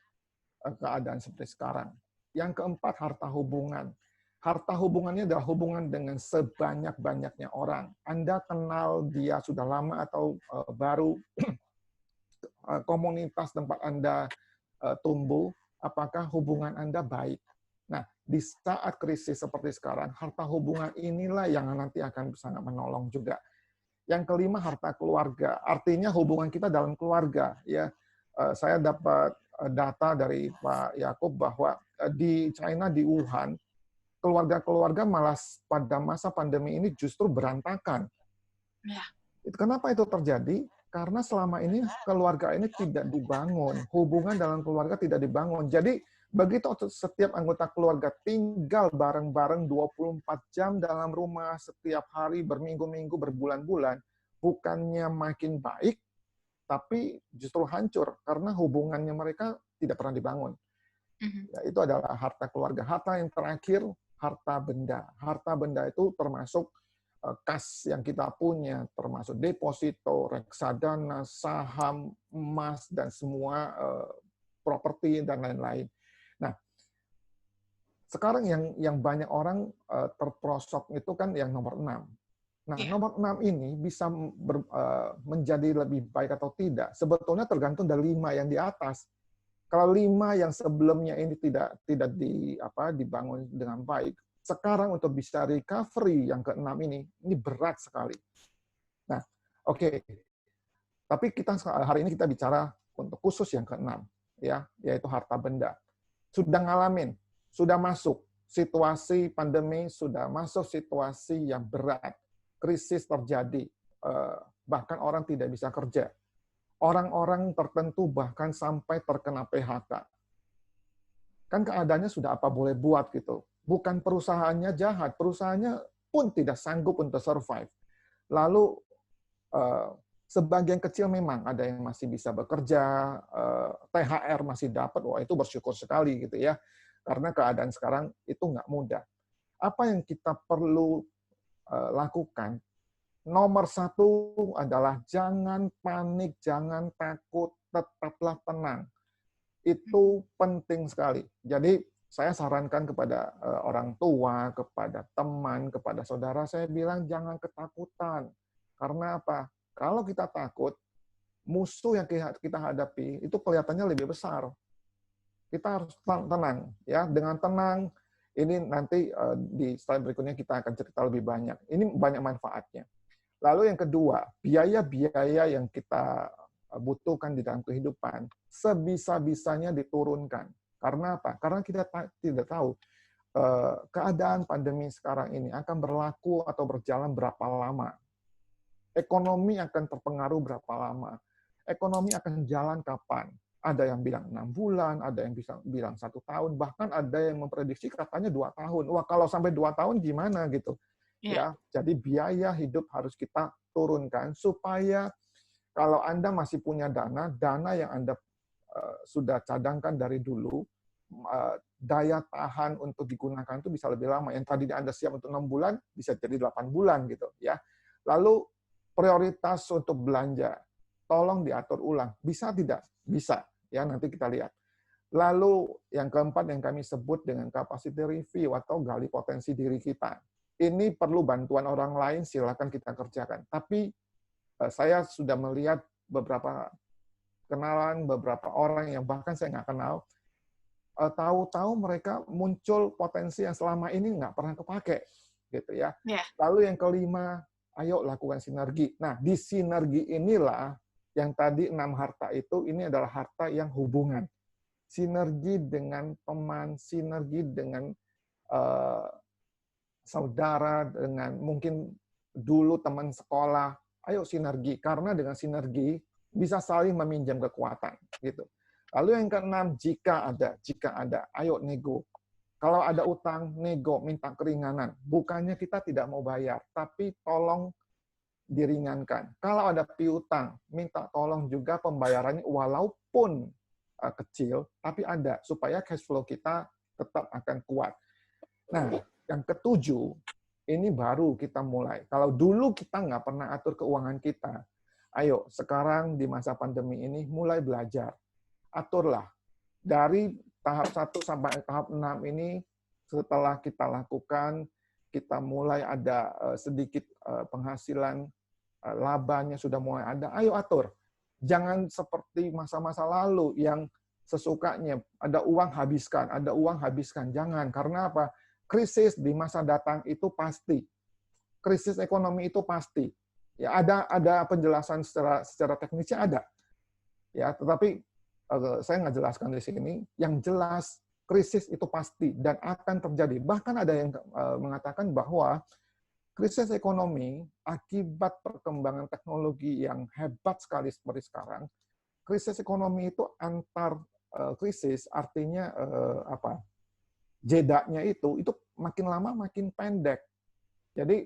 keadaan seperti sekarang. Yang keempat, harta hubungan. Harta hubungannya adalah hubungan dengan sebanyak-banyaknya orang. Anda kenal dia sudah lama atau baru, komunitas tempat Anda tumbuh, apakah hubungan Anda baik? Nah, di saat krisis seperti sekarang, harta hubungan inilah yang nanti akan sangat menolong juga. Yang kelima, harta keluarga. Artinya hubungan kita dalam keluarga. Ya, saya dapat data dari Pak Yakub bahwa di China, di Wuhan, keluarga-keluarga malah pada masa pandemi ini justru berantakan. Ya. Kenapa itu terjadi? Karena selama ini keluarga ini tidak dibangun, hubungan dalam keluarga tidak dibangun. Jadi begitu setiap anggota keluarga tinggal bareng-bareng 24 jam dalam rumah setiap hari, berminggu-minggu, berbulan-bulan, bukannya makin baik, tapi justru hancur karena hubungannya mereka tidak pernah dibangun. Ya, itu adalah harta keluarga. Harta yang terakhir, harta benda. Harta benda itu termasuk kas yang kita punya, termasuk deposito, reksadana, saham, emas, dan semua properti dan lain-lain. Nah, sekarang yang banyak orang terprosok itu kan yang nomor 6. Nah, nomor 6 ini bisa menjadi lebih baik atau tidak. Sebetulnya tergantung dari 5 yang di atas. Kalau 5 yang sebelumnya ini tidak dibangun dengan baik, sekarang untuk bisa recovery yang ke-6 ini berat sekali. Nah, oke. Tapi hari ini kita bicara untuk khusus yang ke-6, ya, yaitu harta benda. Sudah ngalamin, sudah masuk situasi pandemi, sudah masuk situasi yang berat, krisis terjadi, bahkan orang tidak bisa kerja. Orang-orang tertentu bahkan sampai terkena PHK. Kan keadaannya sudah apa boleh buat gitu. Bukan perusahaannya jahat, perusahaannya pun tidak sanggup untuk survive. Lalu sebagian kecil memang ada yang masih bisa bekerja, THR masih dapat, wah itu bersyukur sekali gitu ya. Karena keadaan sekarang itu nggak mudah. Apa yang kita perlu lakukan? Nomor 1 adalah jangan panik, jangan takut, tetaplah tenang. Itu penting sekali. Jadi saya sarankan kepada orang tua, kepada teman, kepada saudara, saya bilang jangan ketakutan. Karena apa? Kalau kita takut, musuh yang kita hadapi itu kelihatannya lebih besar. Kita harus tenang, ya. Dengan tenang, ini nanti di slide berikutnya kita akan cerita lebih banyak. Ini banyak manfaatnya. Lalu yang kedua, biaya-biaya yang kita butuhkan di dalam kehidupan sebisa-bisanya diturunkan. Karena apa? Karena kita tidak tahu keadaan pandemi sekarang ini akan berlaku atau berjalan berapa lama. Ekonomi akan terpengaruh berapa lama. Ekonomi akan jalan kapan. Ada yang bilang 6 bulan, ada yang bisa bilang 1 tahun, bahkan ada yang memprediksi katanya 2 tahun. Wah, kalau sampai 2 tahun gimana gitu. Ya, jadi biaya hidup harus kita turunkan supaya kalau Anda masih punya dana yang Anda sudah cadangkan dari dulu, daya tahan untuk digunakan itu bisa lebih lama. Yang tadi Anda siap untuk 6 bulan, bisa jadi 8 bulan gitu ya. Lalu prioritas untuk belanja, tolong diatur ulang. Bisa tidak? Bisa. Ya, nanti kita lihat. Lalu yang keempat yang kami sebut dengan capacity review atau gali potensi diri kita. Ini perlu bantuan orang lain, silakan kita kerjakan. Tapi saya sudah melihat beberapa kenalan, beberapa orang yang bahkan saya nggak kenal, tahu-tahu mereka muncul potensi yang selama ini nggak pernah kepake, gitu ya. Lalu yang kelima, ayo lakukan sinergi. Nah, di sinergi inilah yang tadi 6 harta itu, ini adalah harta yang hubungan. Sinergi dengan teman, sinergi dengan saudara, dengan mungkin dulu teman sekolah. Ayo sinergi, karena dengan sinergi bisa saling meminjam kekuatan. Gitu. Lalu yang keenam, jika ada, ayo nego. Kalau ada utang, nego, minta keringanan. Bukannya kita tidak mau bayar, tapi tolong diringankan. Kalau ada piutang, minta tolong juga pembayarannya walaupun kecil, tapi ada, supaya cash flow kita tetap akan kuat. Nah, yang ketujuh, ini baru kita mulai. Kalau dulu kita nggak pernah atur keuangan kita, ayo sekarang di masa pandemi ini mulai belajar. Aturlah. Dari tahap 1 sampai tahap 6 ini, setelah kita lakukan, kita mulai ada sedikit penghasilan, labanya sudah mulai ada, ayo atur. Jangan seperti masa-masa lalu yang sesukanya, ada uang habiskan. Jangan, karena apa? Krisis di masa datang itu pasti. Krisis ekonomi itu pasti. Ya, ada penjelasan secara teknisnya ada. Ya, tetapi saya nggak jelaskan di sini. Yang jelas, krisis itu pasti dan akan terjadi. Bahkan ada yang mengatakan bahwa krisis ekonomi akibat perkembangan teknologi yang hebat sekali seperti sekarang, krisis ekonomi itu antar krisis, artinya jedanya itu makin lama makin pendek. Jadi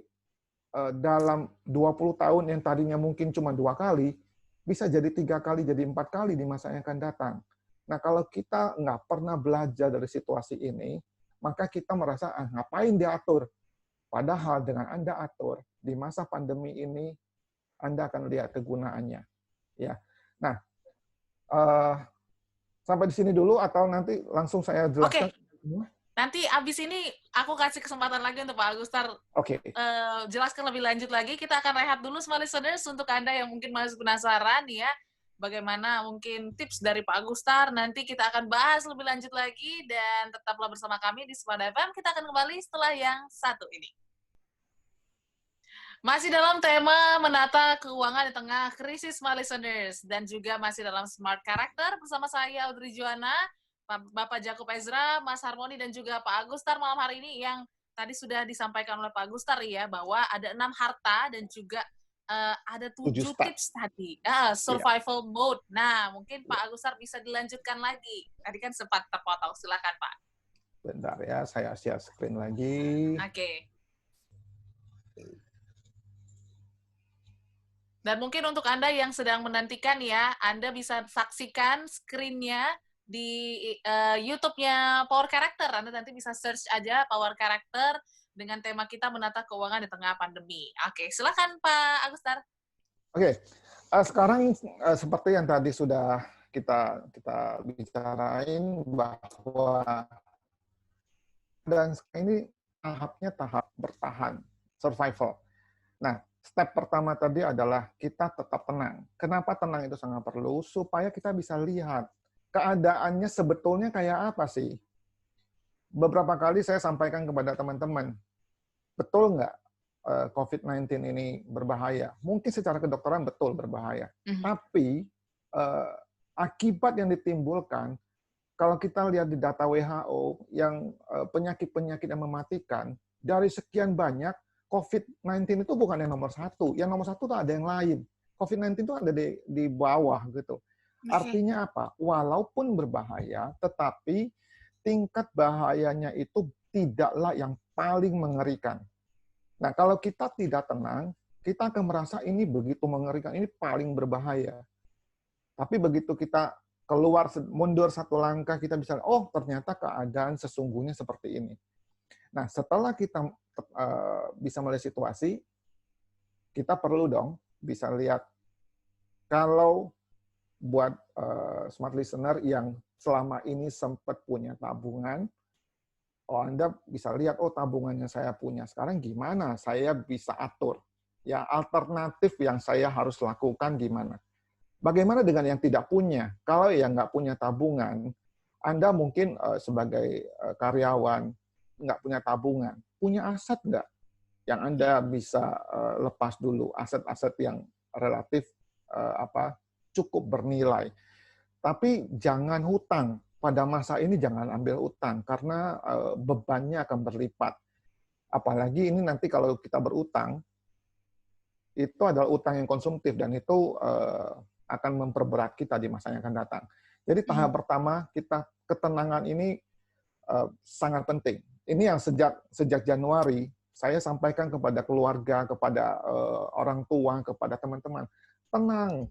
dalam 20 tahun yang tadinya mungkin cuma 2 kali, bisa jadi 3 kali, jadi 4 kali di masa yang akan datang. Nah, kalau kita nggak pernah belajar dari situasi ini, maka kita merasa, ngapain diatur? Padahal dengan Anda atur, di masa pandemi ini, Anda akan lihat kegunaannya. Ya. Nah, sampai di sini dulu, atau nanti langsung saya jelaskan? Oke. Nanti abis ini aku kasih kesempatan lagi untuk Pak Agustar jelaskan lebih lanjut lagi. Kita akan rehat dulu, smart listeners, untuk Anda yang mungkin masih penasaran ya, bagaimana mungkin tips dari Pak Agustar. Nanti kita akan bahas lebih lanjut lagi, dan tetaplah bersama kami di Smart FM. Kita akan kembali setelah yang satu ini. Masih dalam tema menata keuangan di tengah krisis, smart listeners, dan juga masih dalam Smart Character bersama saya, Audrey Joanna, Bapak Jakub Ezra, Mas Harmoni, dan juga Pak Agustar malam hari ini, yang tadi sudah disampaikan oleh Pak Agustar ya, bahwa ada 6 harta dan juga ada 7 tips tadi, survival mode. Nah, mungkin Pak Agustar bisa dilanjutkan lagi. Tadi kan sempat terpotong, silakan Pak. Bentar ya, saya share screen lagi. Oke. Dan mungkin untuk Anda yang sedang menantikan ya, Anda bisa saksikan screen-nya di YouTube-nya Power Character. Anda nanti bisa search aja Power Character dengan tema kita menata keuangan di tengah pandemi. Oke, silakan Pak Agustar. Oke, sekarang seperti yang tadi sudah kita bicarain, bahwa dan ini tahapnya tahap bertahan, survival. Nah, step pertama tadi adalah kita tetap tenang. Kenapa tenang itu sangat perlu? Supaya kita bisa lihat keadaannya sebetulnya kayak apa sih? Beberapa kali saya sampaikan kepada teman-teman, betul nggak COVID-19 ini berbahaya? Mungkin secara kedokteran betul berbahaya. Tapi akibat yang ditimbulkan, kalau kita lihat di data WHO, yang penyakit-penyakit yang mematikan, dari sekian banyak, COVID-19 itu bukan yang nomor 1. Yang nomor 1 itu ada yang lain. COVID-19 itu ada di bawah gitu. Artinya apa? Walaupun berbahaya, tetapi tingkat bahayanya itu tidaklah yang paling mengerikan. Nah, kalau kita tidak tenang, kita akan merasa ini begitu mengerikan, ini paling berbahaya. Tapi begitu kita keluar, mundur 1 langkah, kita bisa, oh ternyata keadaan sesungguhnya seperti ini. Nah, setelah kita bisa melihat situasi, kita perlu dong bisa lihat, kalau buat smart listener yang selama ini sempat punya tabungan, Anda bisa lihat, oh tabungannya saya punya, sekarang gimana saya bisa atur? Ya, alternatif yang saya harus lakukan gimana? Bagaimana dengan yang tidak punya? Kalau yang nggak punya tabungan, Anda mungkin sebagai karyawan nggak punya tabungan, punya aset nggak? yang Anda bisa lepas dulu aset-aset yang relatif cukup bernilai. Tapi jangan hutang. Pada masa ini jangan ambil utang karena bebannya akan berlipat. Apalagi ini nanti kalau kita berutang, itu adalah utang yang konsumtif dan itu akan memperberat kita di masa yang akan datang. Jadi tahap pertama kita ketenangan ini sangat penting. Ini yang sejak Januari saya sampaikan kepada keluarga, kepada orang tua, kepada teman-teman. Tenang,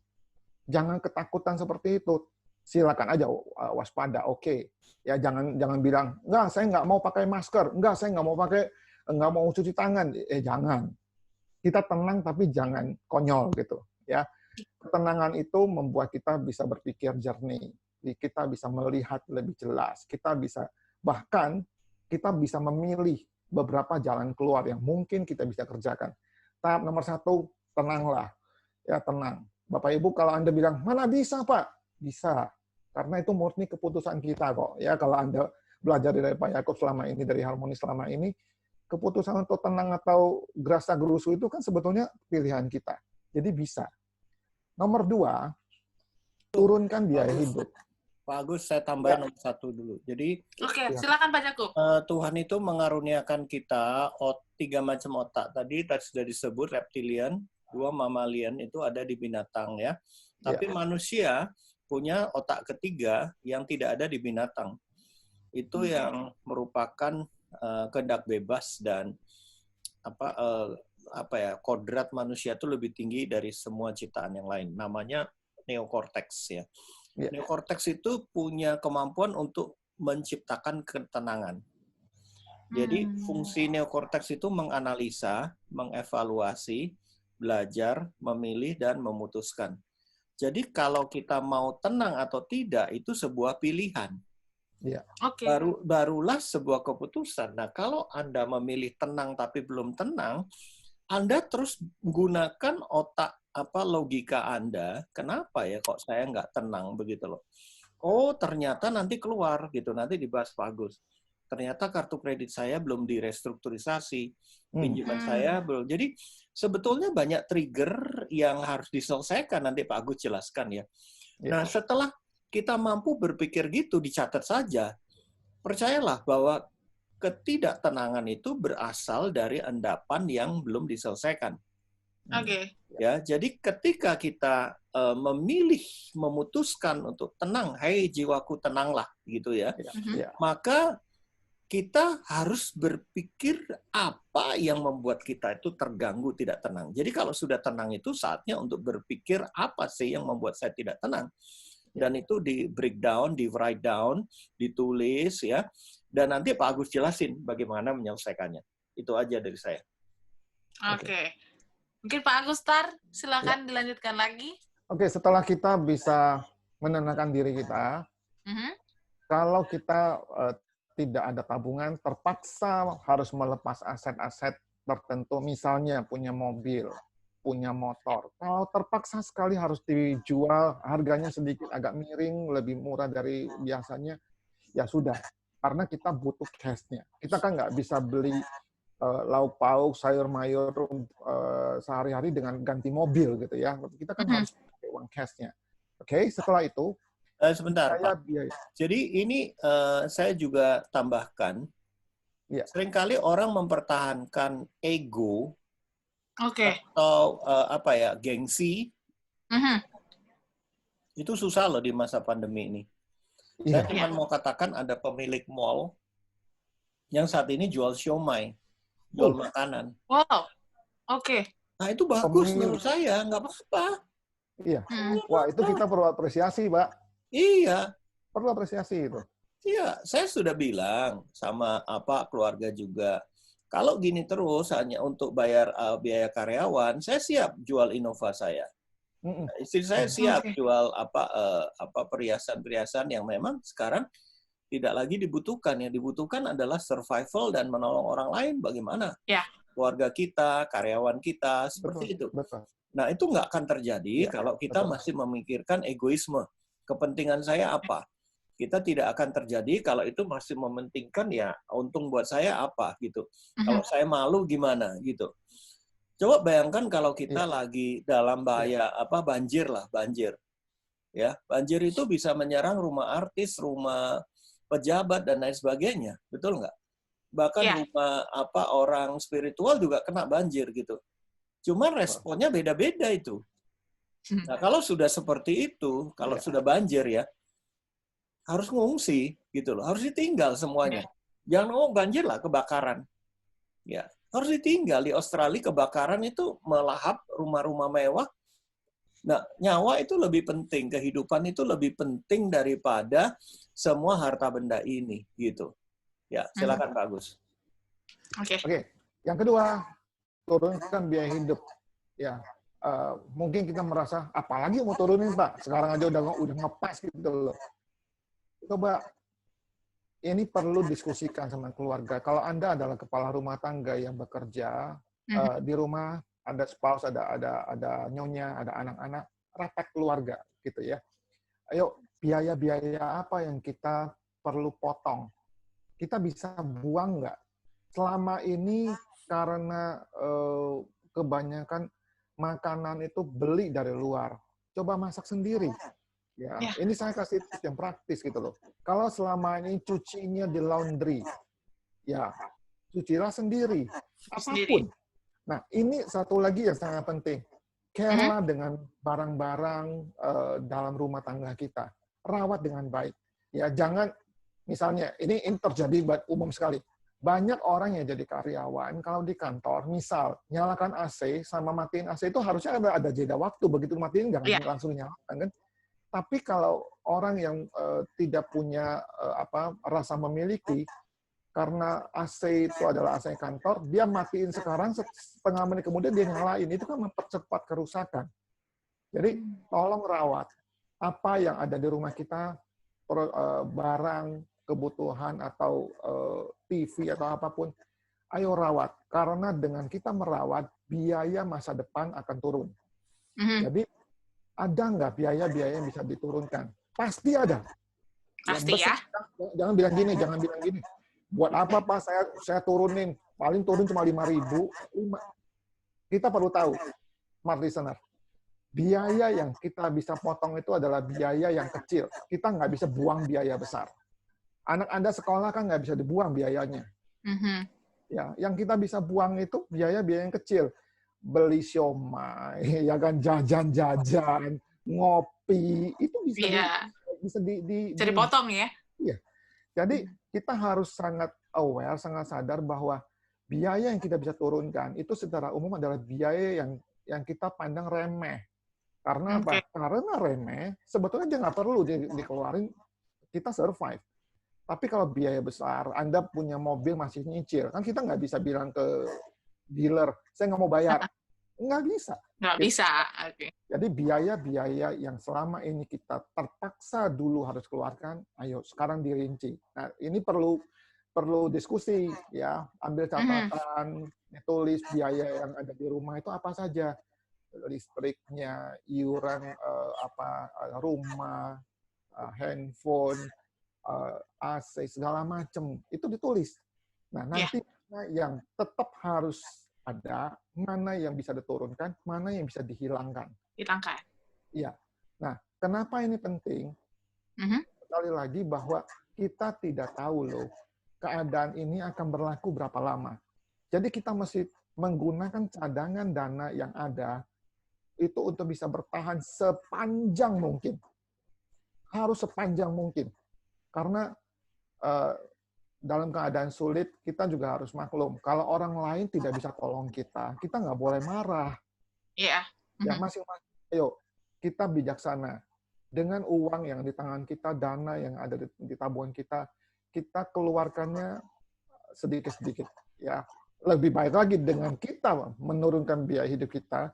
jangan ketakutan seperti itu. Silakan aja waspada, oke. Ya jangan bilang, enggak, saya nggak mau pakai masker, enggak, saya nggak mau cuci tangan. Jangan. Kita tenang tapi jangan konyol gitu. Ya, ketenangan itu membuat kita bisa berpikir jernih, kita bisa melihat lebih jelas, bahkan kita bisa memilih beberapa jalan keluar yang mungkin kita bisa kerjakan. Tahap nomor 1, tenanglah. Ya, tenang. Bapak Ibu, kalau Anda bilang, mana bisa, Pak? Bisa. Karena itu murni keputusan kita kok. Ya, kalau Anda belajar dari Pak Yakub selama ini, dari Harmoni selama ini, keputusan untuk tenang atau gerasa gerusu itu kan sebetulnya pilihan kita. Jadi bisa. Nomor 2, turunkan biaya hidup. Pak Agus, saya tambahin nomor 1 dulu. Jadi, silakan Pak Yakub. Tuhan itu mengaruniakan kita 3 macam otak. Tadi sudah disebut reptilian, 2 mammalian itu ada di binatang ya. Tapi manusia punya otak ketiga yang tidak ada di binatang. Itu yang merupakan kehendak bebas dan kodrat manusia itu lebih tinggi dari semua ciptaan yang lain. Namanya neokorteks ya. Neokorteks itu punya kemampuan untuk menciptakan ketenangan. Jadi fungsi neokorteks itu menganalisa, mengevaluasi, belajar, memilih, dan memutuskan. Jadi kalau kita mau tenang atau tidak, itu sebuah pilihan. Ya. Barulah sebuah keputusan. Nah, kalau Anda memilih tenang tapi belum tenang, Anda terus gunakan otak logika Anda. Kenapa ya kok saya nggak tenang begitu loh? Oh, ternyata nanti keluar gitu, nanti dibahas Pak Agus. Ternyata kartu kredit saya belum direstrukturisasi, pinjaman saya belum. Jadi sebetulnya banyak trigger yang harus diselesaikan, nanti Pak Agus jelaskan ya. Nah, setelah kita mampu berpikir gitu, dicatat saja. Percayalah bahwa ketidaktenangan itu berasal dari endapan yang belum diselesaikan. Ya, jadi ketika kita memilih, memutuskan untuk tenang, hai jiwaku tenanglah, gitu ya. Maka kita harus berpikir apa yang membuat kita itu terganggu, tidak tenang. Jadi kalau sudah tenang itu saatnya untuk berpikir apa sih yang membuat saya tidak tenang. Dan itu di breakdown, di write down, ditulis ya. Dan nanti Pak Agus jelasin bagaimana menyelesaikannya. Itu aja dari saya. Oke. Mungkin Pak Agus silakan dilanjutkan lagi. Oke, setelah kita bisa menenangkan diri kita, kalau kita tidak ada tabungan, terpaksa harus melepas aset-aset tertentu, misalnya punya mobil, punya motor. Kalau terpaksa sekali harus dijual, harganya sedikit agak miring, lebih murah dari biasanya, ya sudah. Karena kita butuh cash-nya. Kita kan nggak bisa beli lauk pauk, sayur mayur sehari-hari dengan ganti mobil gitu ya. Kita kan harus pakai uang cash-nya. Oke, setelah itu, sebentar, Pak. Jadi ini saya juga tambahkan, seringkali orang mempertahankan ego atau gengsi, itu susah loh di masa pandemi ini. Saya cuma mau katakan ada pemilik mall yang saat ini jual siomay, jual makanan. Wow, Nah itu bagus menurut saya, nggak apa-apa. Iya, wah itu kita perlu apresiasi, Pak. Iya. Perlu apresiasi itu. Iya, saya sudah bilang sama keluarga juga. Kalau gini terus hanya untuk bayar biaya karyawan, saya siap jual Innova saya. Istri saya siap jual perhiasan-perhiasan yang memang sekarang tidak lagi dibutuhkan. Yang dibutuhkan adalah survival dan menolong orang lain. Bagaimana? Keluarga kita, karyawan kita, seperti itu. Betul. Nah, itu nggak akan terjadi kalau kita masih memikirkan egoisme. Kepentingan saya apa? kita tidak akan terjadi kalau itu masih mementingkan ya untung buat saya apa gitu. Kalau saya malu gimana gitu. Coba bayangkan kalau kita lagi dalam bahaya banjir. Ya, banjir itu bisa menyerang rumah artis, rumah pejabat dan lain sebagainya, betul nggak? Bahkan rumah orang spiritual juga kena banjir gitu. Cuman responnya beda-beda itu. Nah, kalau sudah seperti itu, kalau sudah banjir ya, harus ngungsi gitu loh, harus ditinggal semuanya. Jangan banjir lah, kebakaran. Ya, harus ditinggal. Di Australia kebakaran itu melahap rumah-rumah mewah. Nah, nyawa itu lebih penting, kehidupan itu lebih penting daripada semua harta benda ini gitu. Ya, silakan Pak Agus. Oke. Yang kedua, turunkan biaya hidup. Ya, mungkin kita merasa apalagi mau turunin Pak, sekarang aja udah ngepas gitu loh. Coba ini perlu diskusikan sama keluarga. Kalau Anda adalah kepala rumah tangga yang bekerja di rumah, ada spouse, ada nyonya, ada anak-anak, rapat keluarga gitu ya. Ayo, biaya-biaya apa yang kita perlu potong? Kita bisa buang nggak? Selama ini karena kebanyakan makanan itu beli dari luar. Coba masak sendiri. Ya, ini saya kasih tips yang praktis gitu loh. Kalau selama ini cucinya di laundry, ya cucilah sendiri, apapun. Nah, ini satu lagi yang sangat penting. Care-lah dengan barang-barang dalam rumah tangga kita. Rawat dengan baik. Ya, jangan, misalnya, ini terjadi umum sekali. Banyak orang yang jadi karyawan, kalau di kantor, misal, nyalakan AC sama matiin AC itu harusnya ada jeda waktu. Begitu matiin, jangan langsung nyalakan, kan? Tapi kalau orang yang tidak punya rasa memiliki, karena AC itu adalah AC kantor, dia matiin sekarang, setengah menit kemudian dia nyalain. Itu kan mempercepat kerusakan. Jadi tolong rawat apa yang ada di rumah kita, barang, kebutuhan, atau TV atau apapun, ayo rawat. Karena dengan kita merawat, biaya masa depan akan turun. Jadi, ada nggak biaya-biaya yang bisa diturunkan? Pasti ada. Pasti ya. Jangan bilang gini. Buat apa Pak saya turunin? Paling turun cuma 5.000. Kita perlu tahu, smart listener, biaya yang kita bisa potong itu adalah biaya yang kecil. Kita nggak bisa buang biaya besar. Anak Anda sekolah kan nggak bisa dibuang biayanya. Ya, yang kita bisa buang itu biaya-biaya yang kecil. Beli siomay, ya kan, jajan-jajan, ngopi, itu bisa dipotong ya. Iya. Jadi kita harus sangat aware, sangat sadar bahwa biaya yang kita bisa turunkan itu secara umum adalah biaya yang kita pandang remeh. Karena apa? Karena remeh, sebetulnya dia nggak perlu dikeluarin, kita survive. Tapi kalau biaya besar, Anda punya mobil masih nyicil, kan kita nggak bisa bilang ke dealer, saya nggak mau bayar. Nggak bisa. Nggak bisa. Okay. Jadi biaya-biaya yang selama ini kita terpaksa dulu harus keluarkan, ayo sekarang dirinci. Nah, ini perlu diskusi ya, ambil catatan, tulis biaya yang ada di rumah itu apa saja, listriknya, iuran rumah, handphone, AC, segala macam itu ditulis. Nah, nanti yang tetap harus ada, mana yang bisa diturunkan, mana yang bisa dihilangkan. Iya. Nah, kenapa ini penting? Sekali lagi bahwa kita tidak tahu loh, keadaan ini akan berlaku berapa lama. Jadi kita mesti menggunakan cadangan dana yang ada itu untuk bisa bertahan sepanjang mungkin. Harus sepanjang mungkin. Karena dalam keadaan sulit, kita juga harus maklum. Kalau orang lain tidak bisa tolong kita nggak boleh marah. Iya. Ya, masing-masing. Ayo, kita bijaksana. Dengan uang yang di tangan kita, dana yang ada di tabungan kita keluarkannya sedikit-sedikit. Ya, lebih baik lagi dengan kita menurunkan biaya hidup kita,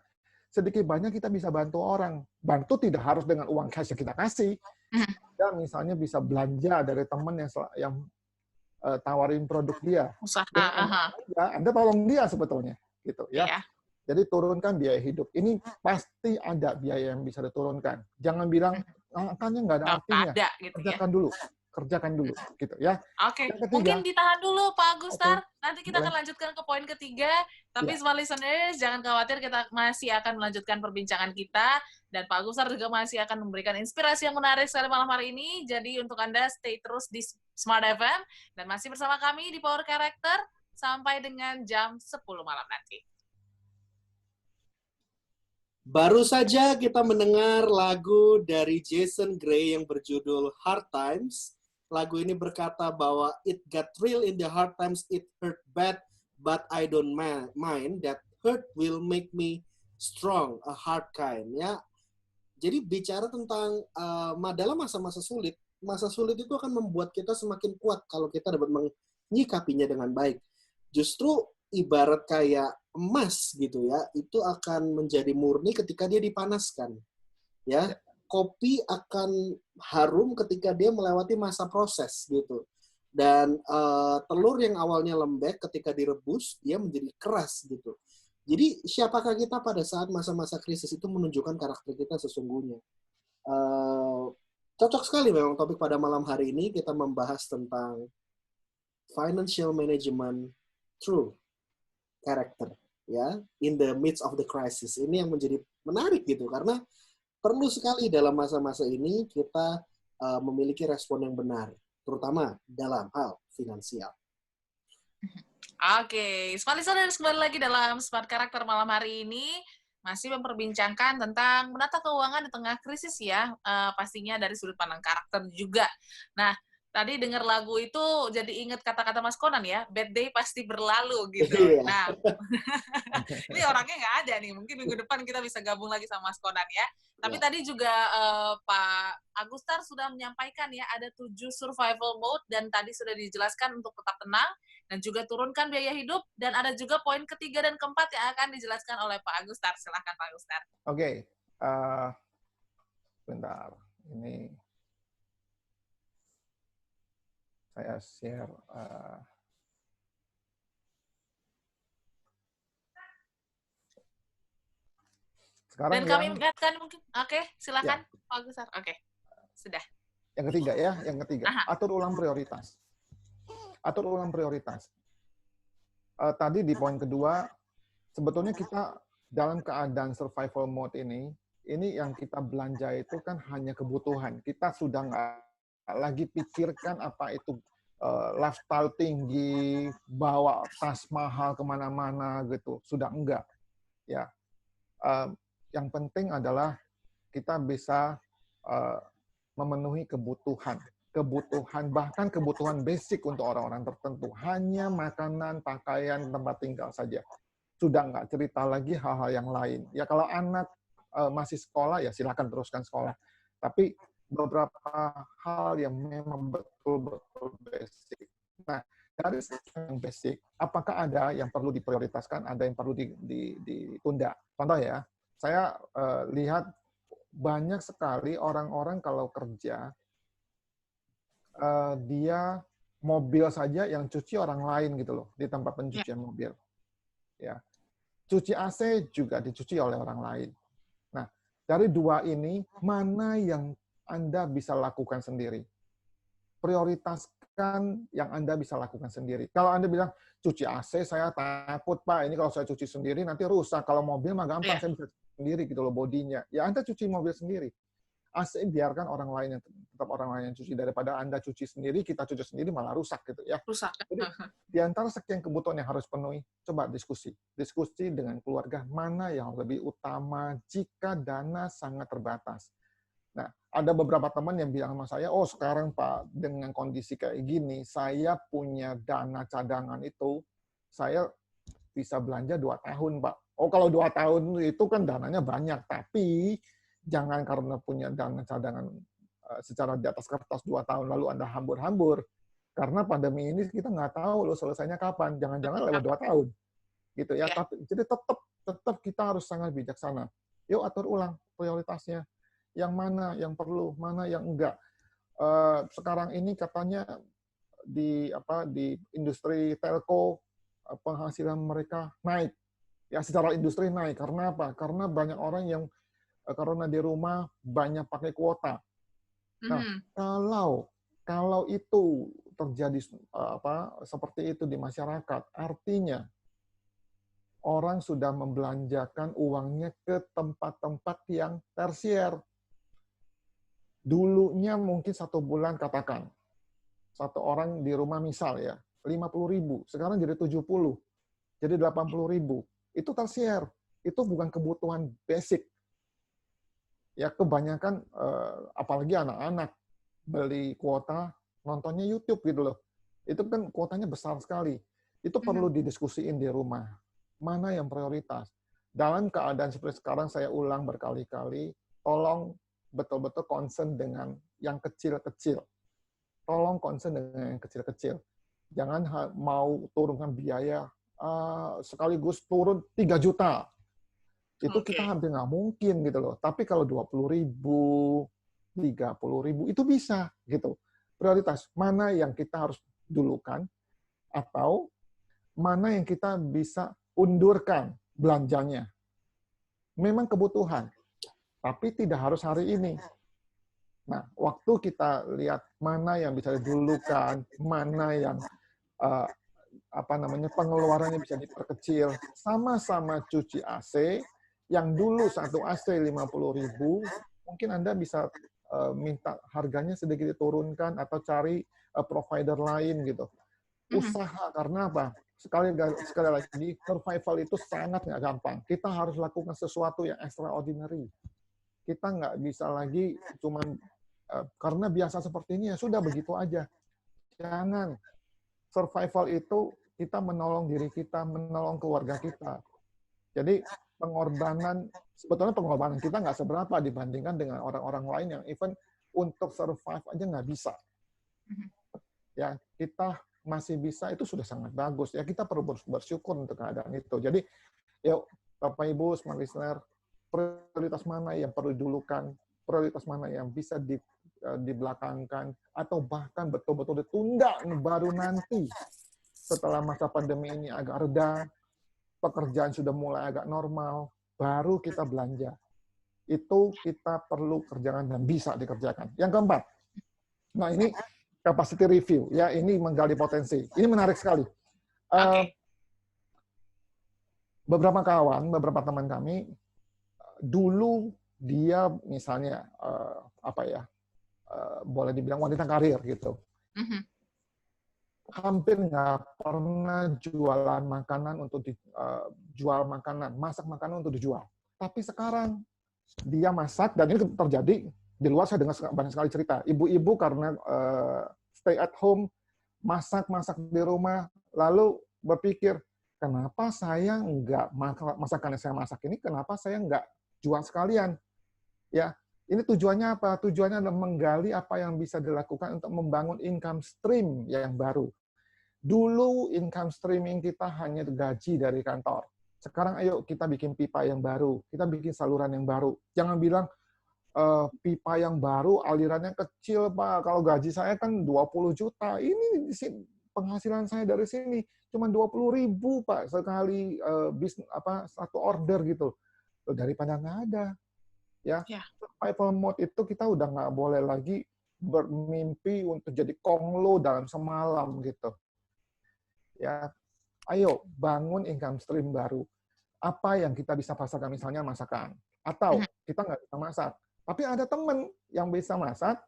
sedikit banyak kita bisa bantu orang. Bantu tidak harus dengan uang cash yang kita kasih. Ya, misalnya bisa belanja dari teman yang tawarin produk dia. Usaha. Anda tolong dia sebetulnya, gitu ya. Yeah. Jadi turunkan biaya hidup. Ini pasti ada biaya yang bisa diturunkan. Jangan bilang angkanya nggak ada nggak artinya. ada gitu ya. Kerjakan dulu, gitu ya. Oke, Yang ketiga, mungkin ditahan dulu Pak Agustar. oke, Nanti kita boleh. akan lanjutkan ke poin ketiga. Tapi Ya. smart listeners, jangan khawatir, kita masih akan melanjutkan perbincangan kita. Dan Pak Agustar juga masih akan memberikan inspirasi yang menarik sekali malam hari ini. Jadi untuk Anda, stay terus di Smart FM. Dan masih bersama kami di Power Character sampai dengan jam 10 malam nanti. Baru saja kita mendengar lagu dari Jason Gray yang berjudul Hard Times. Lagu ini berkata bahwa it got real in the hard times, it hurt bad, but I don't mind. That hurt will make me strong, a hard kind. Ya, jadi bicara tentang dalam masa-masa sulit, masa sulit itu akan membuat kita semakin kuat kalau kita dapat menyikapinya dengan baik. Justru ibarat kayak emas gitu ya, itu akan menjadi murni ketika dia dipanaskan. Ya, kopi akan harum ketika dia melewati masa proses gitu. Dan telur yang awalnya lembek ketika direbus dia menjadi keras gitu. Jadi siapakah kita pada saat masa-masa krisis itu menunjukkan karakter kita sesungguhnya. Cocok sekali memang topik pada malam hari ini, kita membahas tentang financial management through character, ya, in the midst of the crisis. Ini yang menjadi menarik gitu, karena perlu sekali dalam masa-masa ini kita memiliki respon yang benar, terutama dalam hal finansial. Oke, Smart Listeners, kembali lagi dalam Smart Character malam hari ini. Masih memperbincangkan tentang menata keuangan di tengah krisis ya, pastinya dari sudut pandang karakter juga. Nah, tadi dengar lagu itu jadi ingat kata-kata Mas Conan ya, bad day pasti berlalu gitu. Iya. Nah, ini orangnya nggak ada nih, mungkin minggu depan kita bisa gabung lagi sama Mas Conan ya. Tapi tadi juga Pak Agustar sudah menyampaikan ya, ada 7 survival mode, dan tadi sudah dijelaskan untuk tetap tenang, dan juga turunkan biaya hidup, dan ada juga poin ketiga dan keempat yang akan dijelaskan oleh Pak Agustar. Silahkan Pak Agustar. Oke, bentar, ini saya share. Sekarang Dan kami ingatkan mungkin, oke, silakan Pak Agustar. Oke, sudah. Yang ketiga, atur ulang prioritas. Atur ulang prioritas. Tadi di poin kedua, sebetulnya kita dalam keadaan survival mode ini yang kita belanja itu kan hanya kebutuhan. Kita sudah nggak lagi pikirkan apa itu lifestyle tinggi, bawa tas mahal kemana-mana gitu. Sudah enggak. Ya. Yang penting adalah kita bisa memenuhi kebutuhan, bahkan kebutuhan basic untuk orang-orang tertentu. Hanya makanan, pakaian, tempat tinggal saja. Sudah nggak cerita lagi hal-hal yang lain. Ya kalau anak masih sekolah, ya silakan teruskan sekolah. Tapi beberapa hal yang memang betul-betul basic. Nah, dari yang basic, apakah ada yang perlu diprioritaskan, ada yang perlu ditunda? Contoh ya, saya lihat banyak sekali orang-orang kalau kerja, dia mobil saja yang cuci orang lain gitu loh, di tempat pencucian mobil. Ya. Cuci AC juga dicuci oleh orang lain. Nah, dari dua ini, mana yang Anda bisa lakukan sendiri? Prioritaskan yang Anda bisa lakukan sendiri. Kalau Anda bilang, cuci AC saya takut, Pak. Ini kalau saya cuci sendiri nanti rusak. Kalau mobil mah gampang, saya bisa sendiri gitu loh bodinya. Ya Anda cuci mobil sendiri. AC biarkan orang lain yang cuci, daripada Anda cuci sendiri, kita cuci sendiri malah rusak gitu ya. Rusak. Jadi di antara sekian kebutuhan yang harus penuhi, coba diskusi dengan keluarga mana yang lebih utama jika dana sangat terbatas. Nah, ada beberapa teman yang bilang sama saya, oh sekarang Pak, dengan kondisi kayak gini, saya punya dana cadangan itu, saya bisa belanja 2 tahun, Pak. Oh, kalau 2 tahun itu kan dananya banyak, tapi jangan karena punya dana cadangan secara di atas kertas 2 tahun lalu Anda hambur-hambur. Karena pandemi ini kita nggak tahu loh selesainya kapan. Jangan-jangan lewat 2 tahun. Gitu ya. Tapi jadi tetap kita harus sangat bijaksana. Yuk atur ulang prioritasnya. Yang mana yang perlu, mana yang enggak. Sekarang ini katanya di industri telco penghasilan mereka naik. Ya secara industri naik. Karena apa? Karena banyak orang yang karena di rumah banyak pakai kuota. Nah, kalau itu terjadi seperti itu di masyarakat, artinya orang sudah membelanjakan uangnya ke tempat-tempat yang tersier. Dulunya mungkin 1 bulan katakan, satu orang di rumah misal ya, 50.000, sekarang jadi 70, jadi 80.000. Itu tersier, itu bukan kebutuhan basic. Ya kebanyakan, apalagi anak-anak, beli kuota nontonnya YouTube gitu loh. Itu kan kuotanya besar sekali. Itu perlu didiskusiin di rumah. Mana yang prioritas? Dalam keadaan seperti sekarang, saya ulang berkali-kali, tolong betul-betul concern dengan yang kecil-kecil. Tolong concern dengan yang kecil-kecil. Jangan mau turunkan biaya sekaligus turun 3 juta. Itu kita hampir nggak mungkin gitu loh. Tapi kalau 20.000, 30.000 itu bisa gitu. Prioritas mana yang kita harus dulukan atau mana yang kita bisa undurkan belanjanya. Memang kebutuhan, tapi tidak harus hari ini. Nah, waktu kita lihat mana yang bisa didulukan, mana yang pengeluarannya bisa diperkecil, sama-sama cuci AC, yang dulu satu AC 50.000, mungkin Anda bisa minta harganya sedikit diturunkan atau cari provider lain gitu. Usaha, karena apa? Sekali lagi, survival itu sangat nggak gampang. Kita harus lakukan sesuatu yang extraordinary. Kita nggak bisa lagi cuman karena biasa seperti ini ya sudah begitu aja. Jangan. Survival itu kita menolong diri kita, menolong keluarga kita. Jadi sebetulnya pengorbanan kita nggak seberapa dibandingkan dengan orang-orang lain yang even untuk survive aja nggak bisa. Ya, kita masih bisa, itu sudah sangat bagus. Ya, kita perlu bersyukur untuk keadaan itu. Jadi, yuk, Bapak Ibu, smart listener, prioritas mana yang perlu didulukan, prioritas mana yang bisa dibelakangkan, atau bahkan betul-betul ditunda baru nanti setelah masa pandemi ini agak reda, pekerjaan sudah mulai agak normal, baru kita belanja. Itu kita perlu kerjakan dan bisa dikerjakan. Yang keempat, nah ini capacity review, ya ini menggali potensi. Ini menarik sekali. Beberapa kawan, beberapa teman kami, dulu dia misalnya boleh dibilang wanita karir gitu. Hampir nggak pernah jualan makanan untuk jual makanan, masak makanan untuk dijual. Tapi sekarang dia masak, dan ini terjadi di luar. Saya dengar banyak sekali cerita. Ibu-ibu karena stay at home, masak di rumah, lalu berpikir, kenapa saya nggak masakan yang saya masak ini, kenapa saya nggak jual sekalian? Ya, ini tujuannya apa? Tujuannya adalah menggali apa yang bisa dilakukan untuk membangun income stream yang baru. Dulu income streaming kita hanya gaji dari kantor. Sekarang ayo kita bikin pipa yang baru, kita bikin saluran yang baru. Jangan bilang pipa yang baru alirannya kecil, Pak. Kalau gaji saya kan 20 juta. Ini penghasilan saya dari sini cuma 20.000, Pak, sekali satu order gitu. Daripada nggak ada. Ya, survival mode itu kita udah nggak boleh lagi bermimpi untuk jadi konglo dalam semalam gitu. Ya, ayo bangun income stream baru. Apa yang kita bisa pasarkan, misalnya masakan, atau kita nggak bisa masak, tapi ada teman yang bisa masak,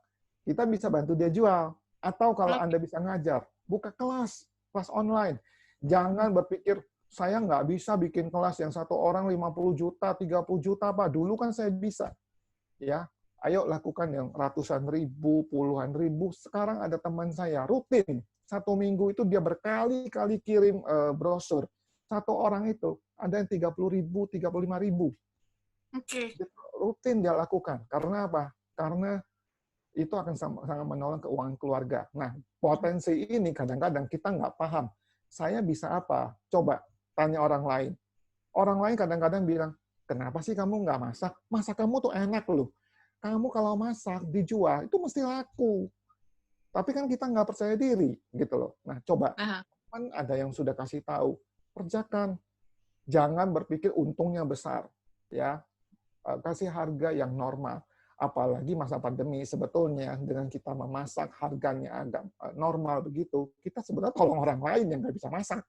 kita bisa bantu dia jual. Atau kalau Anda bisa ngajar, buka kelas online. Jangan berpikir saya nggak bisa bikin kelas yang satu orang 50 juta, 30 juta, Pak. Dulu kan saya bisa. Ya, ayo lakukan yang ratusan ribu, puluhan ribu. Sekarang ada teman saya, rutin. 1 minggu itu dia berkali-kali kirim brosur. Satu orang itu, ada yang 30.000, 35.000. Oke. Rutin dia lakukan. Karena apa? Karena itu akan sangat menolong keuangan keluarga. Nah, potensi ini kadang-kadang kita nggak paham. Saya bisa apa? Coba tanya orang lain. Orang lain kadang-kadang bilang, kenapa sih kamu nggak masak? Masak kamu tuh enak loh. Kamu kalau masak, dijual, itu mesti laku. Tapi kan kita nggak percaya diri, gitu loh. Nah, coba. Kan ada yang sudah kasih tahu. Kerjakan. Jangan berpikir untungnya besar. Ya, kasih harga yang normal. Apalagi masa pandemi, sebetulnya dengan kita memasak harganya agak normal begitu, kita sebenarnya tolong orang lain yang nggak bisa masak.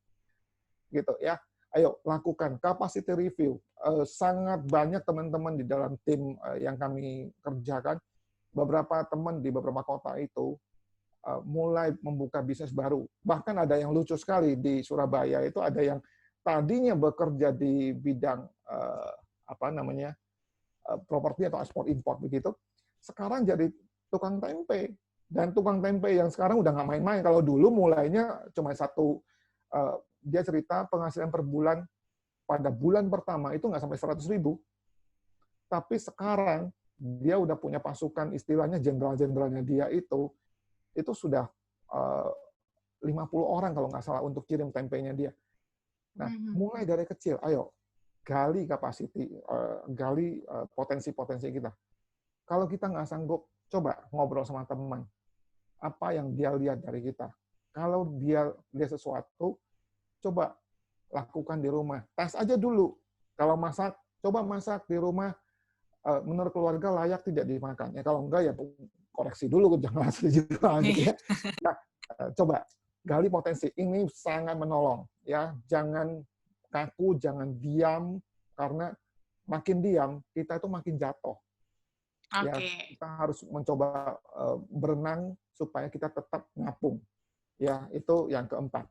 Gitu ya. Ayo lakukan capacity review. Sangat banyak teman-teman di dalam tim yang kami kerjakan, beberapa teman di beberapa kota itu mulai membuka bisnis baru. Bahkan ada yang lucu sekali di Surabaya itu, ada yang tadinya bekerja di bidang properti atau ekspor impor begitu, sekarang jadi tukang tempe. Dan tukang tempe yang sekarang udah nggak main-main. Kalau dulu mulainya cuma dia cerita penghasilan per bulan pada bulan pertama itu nggak sampai 100.000. Tapi sekarang dia udah punya pasukan, istilahnya jenderal-jenderalnya dia itu sudah 50 orang kalau nggak salah untuk kirim tempenya dia. Nah, mulai dari kecil, ayo gali capacity, gali potensi-potensi kita. Kalau kita nggak sanggup, coba ngobrol sama teman. Apa yang dia lihat dari kita. Kalau dia lihat sesuatu, coba lakukan di rumah. Tes aja dulu. Kalau masak, coba masak di rumah. Menurut keluarga layak tidak dimakan. Ya, kalau enggak, ya koreksi dulu, jangan asli juga. Gitu ya. Nah, coba gali potensi. Ini sangat menolong. Ya, jangan kaku, jangan diam, karena makin diam, kita itu makin jatuh. Ya, kita harus mencoba berenang supaya kita tetap ngapung. Ya, itu yang keempat.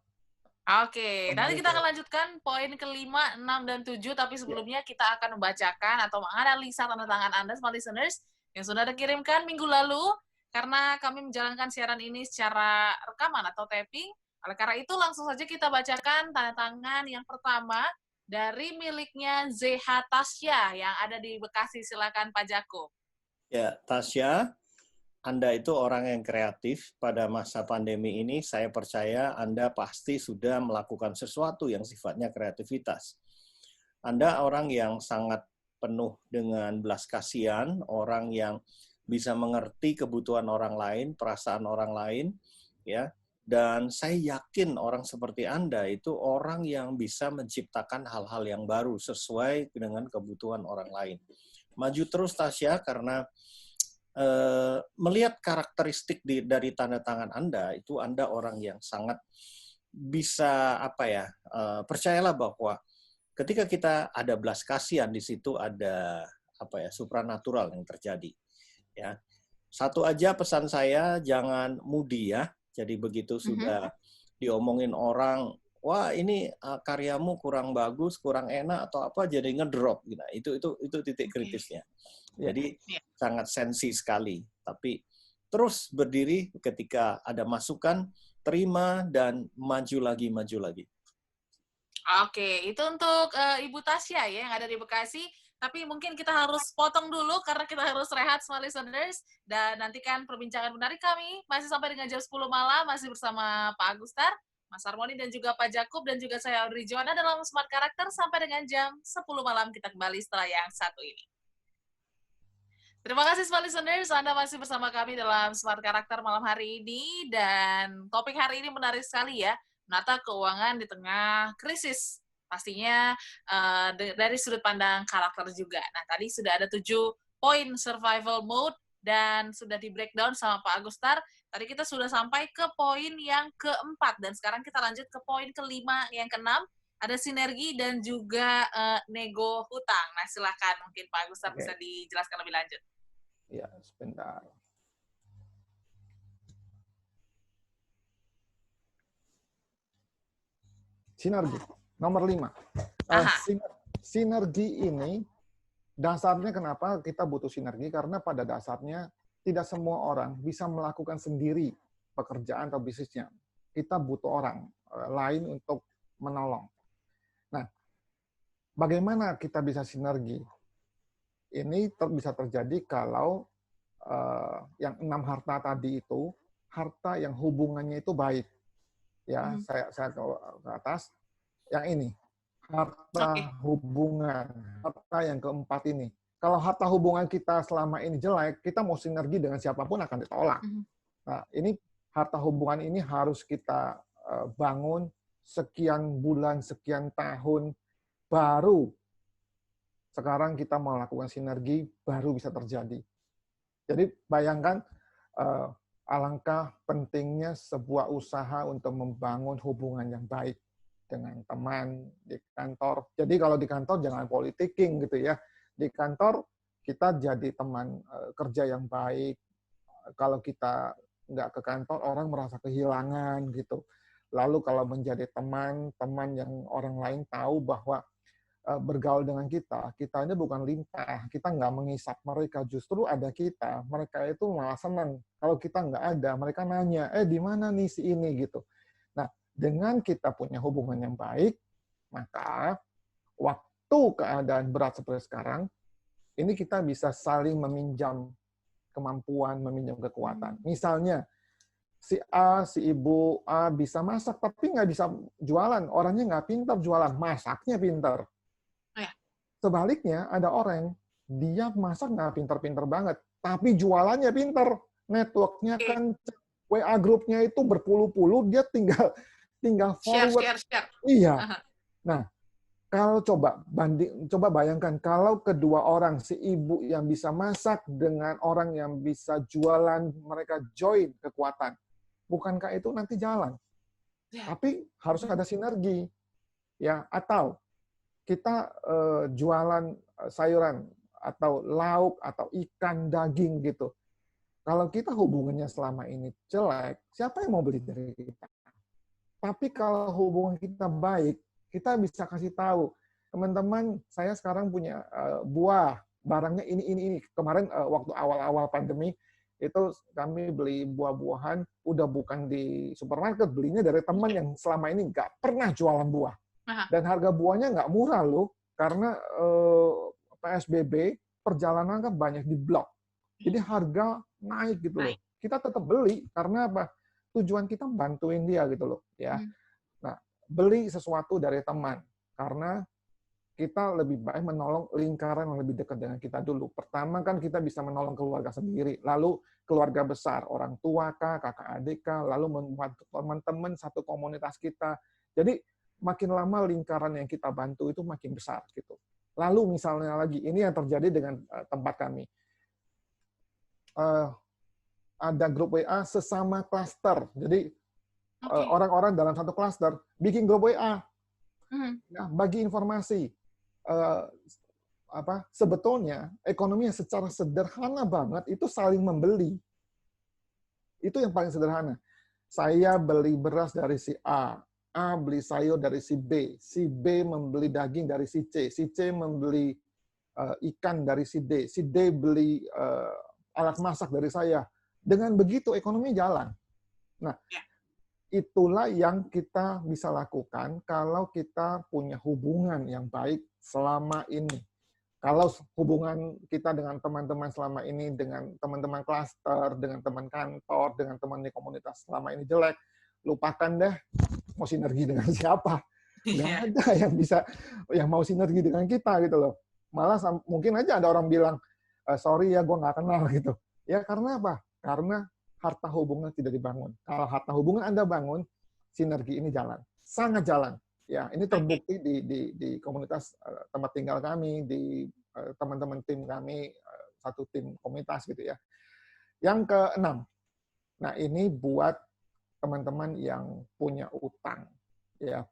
Oke, nanti kita akan lanjutkan poin ke-5, 6, dan 7, tapi sebelumnya kita akan membacakan atau menganalisa tanda tangan Anda, smart listeners, yang sudah dikirimkan minggu lalu, karena kami menjalankan siaran ini secara rekaman atau taping. Oleh karena itu, langsung saja kita bacakan tanda tangan yang pertama dari miliknya ZH Tasya yang ada di Bekasi. Silakan Pak Jakub. Ya, Tasya, Anda itu orang yang kreatif. Pada masa pandemi ini, saya percaya Anda pasti sudah melakukan sesuatu yang sifatnya kreativitas. Anda orang yang sangat penuh dengan belas kasihan, orang yang bisa mengerti kebutuhan orang lain, perasaan orang lain, ya. Dan saya yakin orang seperti Anda itu orang yang bisa menciptakan hal-hal yang baru sesuai dengan kebutuhan orang lain. Maju terus Tasya, karena melihat karakteristik dari tanda tangan Anda, itu Anda orang yang sangat bisa percayalah bahwa ketika kita ada belas kasihan, di situ ada supranatural yang terjadi. Ya, satu aja pesan saya, jangan mudi ya. Jadi begitu sudah diomongin orang, wah ini karyamu kurang bagus, kurang enak atau apa, jadi ngedrop. Nah, itu titik kritisnya. Jadi sangat sensi sekali. Tapi terus berdiri ketika ada masukan, terima dan maju lagi, maju lagi. Oke, itu untuk Ibu Tasya ya yang ada di Bekasi. Tapi mungkin kita harus potong dulu karena kita harus rehat, smart listeners. Dan nantikan perbincangan menarik kami masih sampai dengan jam 10 malam, masih bersama Pak Agustar, Mas Harmoni, dan juga Pak Jakub, dan juga saya Audrey Joanna dalam Smart Karakter sampai dengan jam 10 malam. Kita kembali setelah yang satu ini. Terima kasih smart listeners, Anda masih bersama kami dalam Smart Karakter malam hari ini. Dan topik hari ini menarik sekali ya, menata keuangan di tengah krisis. Pastinya dari sudut pandang karakter juga. Nah, tadi sudah ada 7 poin survival mode dan sudah di breakdown sama Pak Agustar. Tadi kita sudah sampai ke poin yang keempat dan sekarang kita lanjut ke poin kelima, yang keenam. Ada sinergi dan juga nego hutang. Nah, silakan mungkin Pak Agustar bisa dijelaskan lebih lanjut. Ya, sebentar. Sinergi. Nomor 5. Sinergi ini, dasarnya kenapa kita butuh sinergi? Karena pada dasarnya tidak semua orang bisa melakukan sendiri pekerjaan atau bisnisnya. Kita butuh orang lain untuk menolong. Nah, bagaimana kita bisa sinergi? Ini bisa terjadi kalau yang 6 harta tadi itu, harta yang hubungannya itu baik. Ya, saya ke atas. Yang ini, harta hubungan, harta yang keempat ini. Kalau harta hubungan kita selama ini jelek, kita mau sinergi dengan siapapun akan ditolak. Nah, ini harta hubungan ini harus kita bangun sekian bulan, sekian tahun, baru sekarang kita melakukan sinergi, baru bisa terjadi. Jadi bayangkan alangkah pentingnya sebuah usaha untuk membangun hubungan yang baik dengan teman di kantor. Jadi kalau di kantor jangan politiking gitu ya. Di kantor kita jadi teman kerja yang baik. Kalau kita nggak ke kantor, orang merasa kehilangan gitu. Lalu kalau menjadi teman yang orang lain tahu bahwa bergaul dengan kita ini bukan limpah, kita nggak mengisap mereka, justru ada kita, mereka itu malah senang. Kalau kita nggak ada, mereka nanya, di mana nih si ini gitu. Nah, dengan kita punya hubungan yang baik, maka waktu keadaan berat seperti sekarang, ini kita bisa saling meminjam kemampuan, meminjam kekuatan. Misalnya, si A, si ibu A bisa masak, tapi nggak bisa jualan. Orangnya nggak pintar jualan, masaknya pintar. Sebaliknya, ada orang, dia masak nggak pintar-pintar banget, tapi jualannya pintar. Network-nya kan, WA grupnya itu berpuluh-puluh, dia tinggal forward. Share. Iya. Nah, kalau coba bayangkan, kalau kedua orang, si ibu yang bisa masak dengan orang yang bisa jualan, mereka join kekuatan. Bukankah itu nanti jalan? Tapi harus ada sinergi. Ya, atau kita jualan sayuran atau lauk atau ikan, daging gitu. Kalau kita hubungannya selama ini jelek, siapa yang mau beli dari kita? Tapi kalau hubungan kita baik, kita bisa kasih tahu, teman-teman, saya sekarang punya buah, barangnya ini. Kemarin waktu awal-awal pandemi, itu kami beli buah-buahan, udah bukan di supermarket, belinya dari teman yang selama ini nggak pernah jualan buah. Dan harga buahnya nggak murah loh, karena PSBB, perjalanan kan banyak di blok. Jadi harga naik gitu loh. Kita tetap beli, karena apa? Tujuan kita bantuin dia gitu loh. Ya. Nah, beli sesuatu dari teman, karena kita lebih baik menolong lingkaran yang lebih dekat dengan kita dulu. Pertama kan kita bisa menolong keluarga sendiri, lalu keluarga besar, orang tua kah, kakak adik kah, lalu membantu teman-teman satu komunitas kita. Jadi makin lama lingkaran yang kita bantu itu makin besar gitu. Lalu misalnya lagi, ini yang terjadi dengan tempat kami. Ada grup WA sesama klaster. Jadi orang-orang dalam satu klaster bikin grup WA, bagi informasi. Sebetulnya ekonomi yang secara sederhana banget itu saling membeli. Itu yang paling sederhana. Saya beli beras dari si A beli sayur dari si B membeli daging dari si C membeli ikan dari si D beli alat masak dari saya. Dengan begitu ekonomi jalan. Nah, itulah yang kita bisa lakukan kalau kita punya hubungan yang baik selama ini. Kalau hubungan kita dengan teman-teman selama ini, dengan teman-teman klaster, dengan teman kantor, dengan teman di komunitas selama ini jelek, lupakan deh mau sinergi dengan siapa. Nggak ada yang mau sinergi dengan kita gitu loh. Malah mungkin aja ada orang bilang, sorry ya gue nggak kenal gitu. Ya karena apa? Karena harta hubungan tidak dibangun. Kalau harta hubungan Anda bangun, sinergi ini jalan. Sangat jalan. Ya, ini terbukti di komunitas tempat tinggal kami, di teman-teman tim kami, satu tim komunitas gitu ya. Yang keenam, nah ini buat teman-teman yang punya utang. Ya,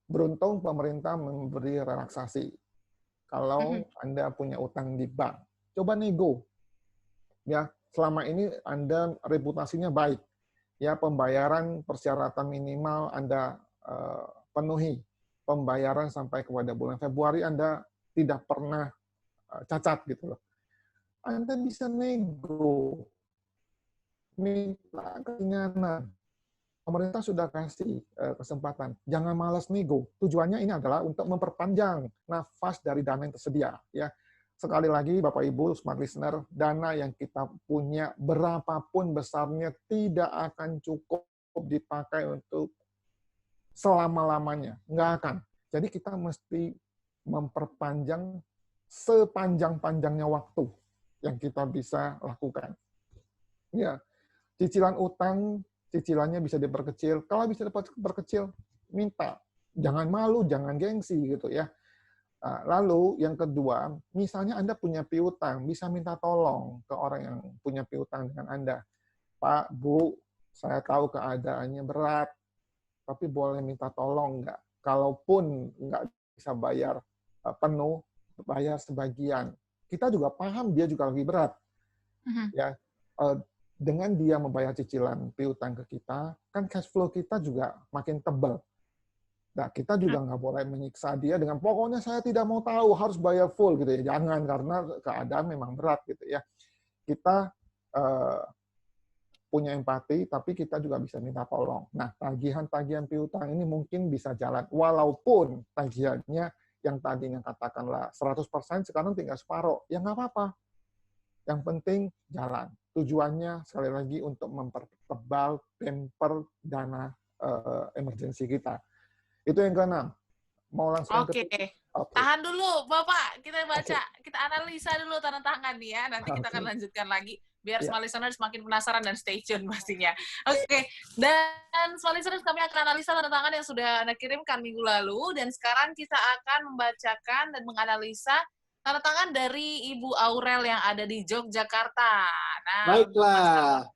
beruntung pemerintah memberi relaksasi. Kalau Anda punya utang di bank, coba nego. Ya, selama ini Anda reputasinya baik. Ya, pembayaran persyaratan minimal Anda penuhi. Pembayaran sampai kepada bulan Februari Anda tidak pernah cacat gitu loh. Anda bisa nego. Minta keringanan. Pemerintah sudah kasih kesempatan. Jangan malas nego. Tujuannya ini adalah untuk memperpanjang nafas dari dana yang tersedia. Ya. Sekali lagi, Bapak Ibu, smart listener, dana yang kita punya berapapun besarnya tidak akan cukup dipakai untuk selama-lamanya. Nggak akan. Jadi kita mesti memperpanjang sepanjang-panjangnya waktu yang kita bisa lakukan. Ya, cicilan utang, cicilannya bisa diperkecil. Kalau bisa diperkecil, minta. Jangan malu, jangan gengsi gitu ya. Nah, lalu yang kedua, misalnya Anda punya piutang, bisa minta tolong ke orang yang punya piutang dengan Anda. Pak, Bu, saya tahu keadaannya berat, tapi boleh minta tolong nggak? Kalaupun nggak bisa bayar penuh, bayar sebagian. Kita juga paham dia juga lebih berat. Ya, dengan dia membayar cicilan piutang ke kita, kan cash flow kita juga makin tebal. Nah, kita juga nggak boleh menyiksa dia dengan pokoknya saya tidak mau tahu, harus bayar full gitu ya. Jangan, karena keadaan memang berat gitu ya. Kita punya empati, tapi kita juga bisa minta tolong. Nah, tagihan-tagihan piutang ini mungkin bisa jalan, walaupun tagihannya yang tadinya katakanlah 100%, sekarang tinggal separuh. Ya nggak apa-apa. Yang penting jalan. Tujuannya, sekali lagi, untuk mempertebal bumper dana emergensi kita. Itu yang keenam. Mau langsung Oke. Tahan dulu, Bapak. Kita baca, kita analisa dulu tanda tangan nih ya. Nanti kita akan lanjutkan lagi. Biar small listeners semakin penasaran dan stay tune pastinya. Oke. Dan small listeners, kami akan analisa tanda tangan yang sudah Anda kirimkan minggu lalu. Dan sekarang kita akan membacakan dan menganalisa tanda tangan dari Ibu Aurel yang ada di Yogyakarta. Nah, baiklah.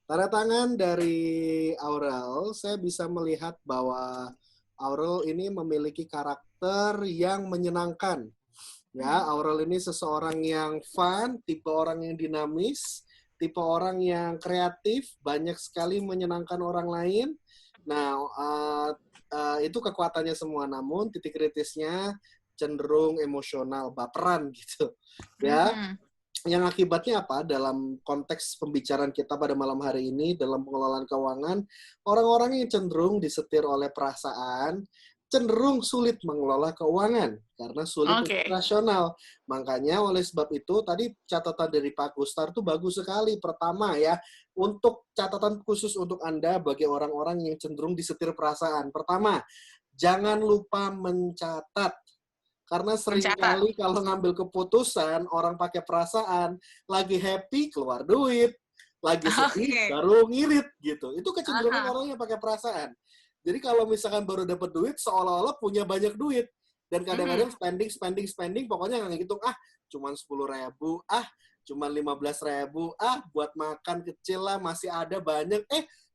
Tanda tangan dari Aurel, saya bisa melihat bahwa Aurel ini memiliki karakter yang menyenangkan. Ya, Aurel ini seseorang yang fun, tipe orang yang dinamis, tipe orang yang kreatif, banyak sekali menyenangkan orang lain. Nah, itu kekuatannya semua. Namun titik kritisnya cenderung emosional, baperan gitu. Ya. Yang akibatnya apa dalam konteks pembicaraan kita pada malam hari ini dalam pengelolaan keuangan, orang-orang yang cenderung disetir oleh perasaan cenderung sulit mengelola keuangan karena sulit rasional. Makanya oleh sebab itu tadi catatan dari Pak Gustar itu bagus sekali. Pertama ya, untuk catatan khusus untuk Anda bagi orang-orang yang cenderung disetir perasaan. Pertama, jangan lupa mencatat. Karena seringkali kalau ngambil keputusan, orang pakai perasaan, lagi happy keluar duit, lagi sedih baru ngirit gitu. Itu kecenderungan orang yang pakai perasaan. Jadi kalau misalkan baru dapat duit, seolah-olah punya banyak duit. Dan kadang-kadang spending, pokoknya nggak ngitung, cuman 10.000, cuman 15.000, buat makan kecil lah, masih ada banyak.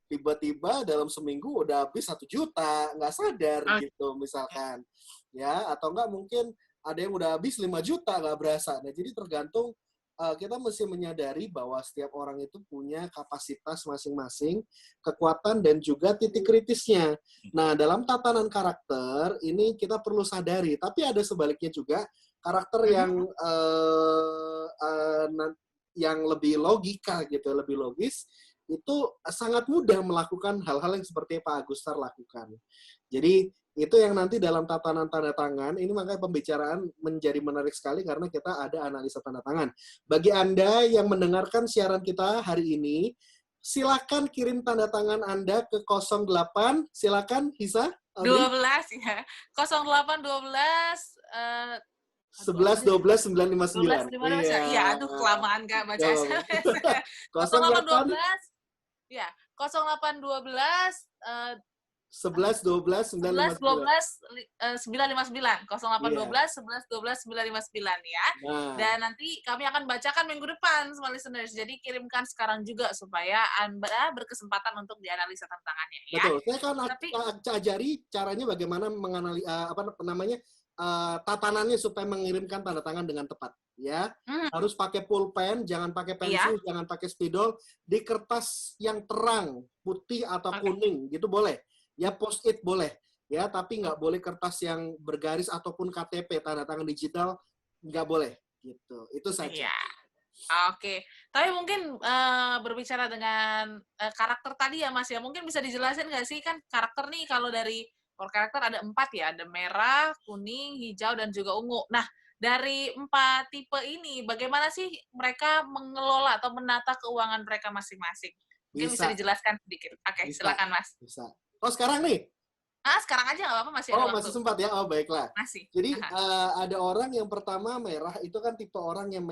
Tiba-tiba dalam seminggu udah habis 1 juta, nggak sadar gitu misalkan. Ya, atau enggak mungkin ada yang udah habis 5 juta nggak berasa. Nah, jadi tergantung, kita mesti menyadari bahwa setiap orang itu punya kapasitas masing-masing, kekuatan dan juga titik kritisnya. Nah, dalam tatanan karakter ini kita perlu sadari, tapi ada sebaliknya juga karakter yang lebih logika gitu, lebih logis, itu sangat mudah melakukan hal-hal yang seperti Pak Agustar lakukan. Jadi itu yang nanti dalam tatanan tanda tangan, ini makanya pembicaraan menjadi menarik sekali karena kita ada analisa tanda tangan. Bagi Anda yang mendengarkan siaran kita hari ini, silakan kirim tanda tangan Anda ke 08, silakan Hisa. 12 ya. 08 12 11 12 959. Iya, aduh kelamaan Kak baca SMS. 0812 ya, 0812 11 12 959. 959. 0812 11 12 959 ya. Dan nanti kami akan bacakan minggu depan semua listeners. Jadi kirimkan sekarang juga supaya Anda berkesempatan untuk dianalisa tantangannya ya. Betul. Saya kan ajari caranya bagaimana menganalisa tatanannya supaya mengirimkan tanda tangan dengan tepat ya. Harus pakai pulpen, jangan pakai pensil, jangan pakai spidol, di kertas yang terang, putih atau kuning gitu boleh. Ya post-it boleh ya, tapi nggak boleh kertas yang bergaris ataupun KTP tanda tangan digital, nggak boleh gitu. Itu saja. Oke. Tapi mungkin berbicara dengan karakter tadi ya Mas ya, mungkin bisa dijelasin nggak sih, kan karakter nih kalau dari karakter ada 4 ya, ada merah, kuning, hijau, dan juga ungu. Nah, dari 4 tipe ini, bagaimana sih mereka mengelola atau menata keuangan mereka masing-masing? Mungkin bisa dijelaskan sedikit. Oke, silakan Mas. Bisa. Oh, sekarang nih? Sekarang aja nggak apa-apa, masih ada waktu. Masih sempat ya? Oh, baiklah. Masih. Jadi, ada orang yang pertama merah, itu kan tipe orang yang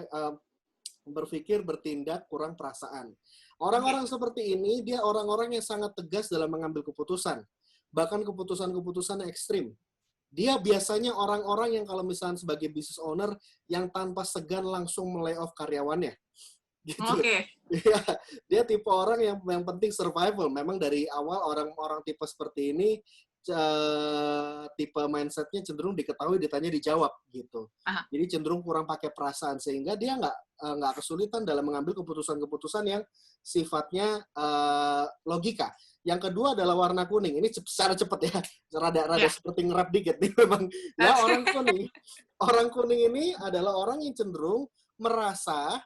berpikir, bertindak, kurang perasaan. Orang-orang seperti ini, dia orang-orang yang sangat tegas dalam mengambil keputusan. Bahkan keputusan-keputusan ekstrim. Dia biasanya orang-orang yang kalau misalnya sebagai business owner yang tanpa segan langsung melay-off karyawannya. Gitu. Oke. Dia tipe orang yang penting survival. Memang dari awal orang-orang tipe seperti ini tipe mindsetnya cenderung diketahui, ditanya, dijawab gitu. Aha. Jadi cenderung kurang pakai perasaan sehingga dia nggak kesulitan dalam mengambil keputusan-keputusan yang sifatnya logika. Yang kedua adalah warna kuning. Ini secara cepat ya, rada seperti ngerap dikit nih memang. Ya orang kuning. Orang kuning ini adalah orang yang cenderung merasa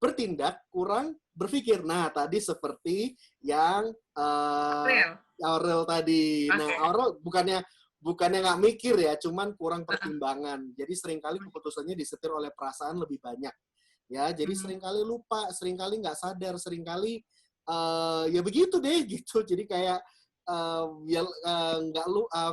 bertindak kurang berpikir. Nah, tadi seperti yang Aurel tadi. Okay. Nah, Aurel bukannya nggak mikir ya, cuman kurang pertimbangan. Jadi seringkali keputusannya disetir oleh perasaan lebih banyak. Ya, jadi seringkali lupa, seringkali nggak sadar, seringkali ya begitu deh gitu. Jadi kayak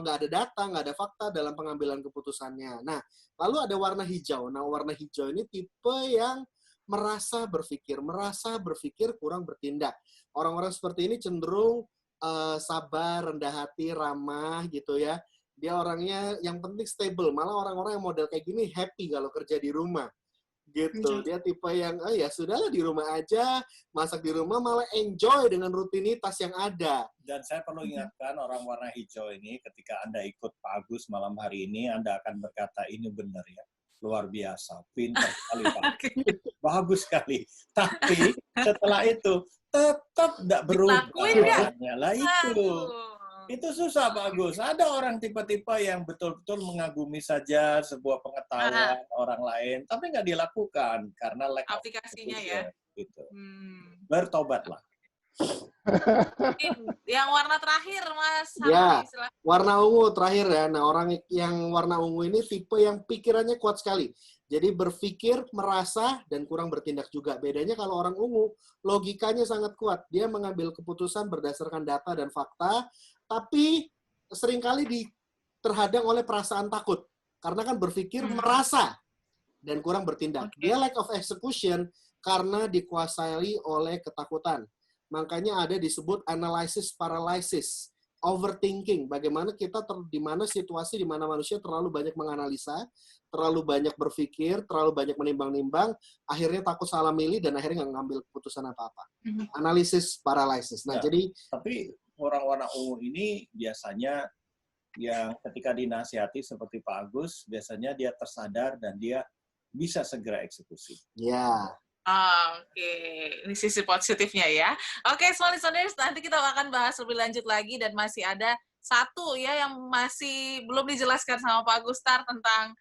nggak ada data, nggak ada fakta dalam pengambilan keputusannya. Nah, lalu ada warna hijau. Nah, warna hijau ini tipe yang merasa berpikir kurang bertindak. Orang-orang seperti ini cenderung sabar, rendah hati, ramah gitu ya. Dia orangnya yang penting stable. Malah orang-orang yang model kayak gini happy kalau kerja di rumah. Gitu. Dia tipe yang ya sudahlah di rumah aja, masak di rumah, malah enjoy dengan rutinitas yang ada. Dan saya perlu ingatkan orang warna hijau ini, ketika Anda ikut Pak Agus malam hari ini, Anda akan berkata ini benar ya. Luar biasa, pintar sekali Pak. Bagus sekali. Tapi setelah itu tetap tidak berubah. Lah itu susah Pak Agus. Ada orang tipe-tipe yang betul-betul mengagumi saja sebuah pengetahuan orang lain, tapi nggak dilakukan karena lack of aplikasinya ya. Gitu. Bertobatlah. Yang warna terakhir, Mas. Ya, warna ungu terakhir ya. Nah, orang yang warna ungu ini tipe yang pikirannya kuat sekali. Jadi berpikir, merasa, dan kurang bertindak juga. Bedanya kalau orang ungu, logikanya sangat kuat. Dia mengambil keputusan berdasarkan data dan fakta, tapi seringkali terhadang oleh perasaan takut. Karena kan berpikir, merasa, dan kurang bertindak. Dia lack of execution karena dikuasai oleh ketakutan. Makanya ada disebut analysis paralysis, overthinking. Bagaimana kita di mana situasi di mana manusia terlalu banyak menganalisa, terlalu banyak berpikir, terlalu banyak menimbang-nimbang, akhirnya takut salah milih dan akhirnya nggak ngambil keputusan apa-apa. Analisis paralysis. Nah, ya, jadi tapi orang warna ungu ini biasanya yang ketika dinasihati seperti Pak Agus, biasanya dia tersadar dan dia bisa segera eksekusi. Ya. Oke, ini sisi positifnya ya. Oke, small listeners, nanti kita akan bahas lebih lanjut lagi dan masih ada satu ya yang masih belum dijelaskan sama Pak Gustar tentang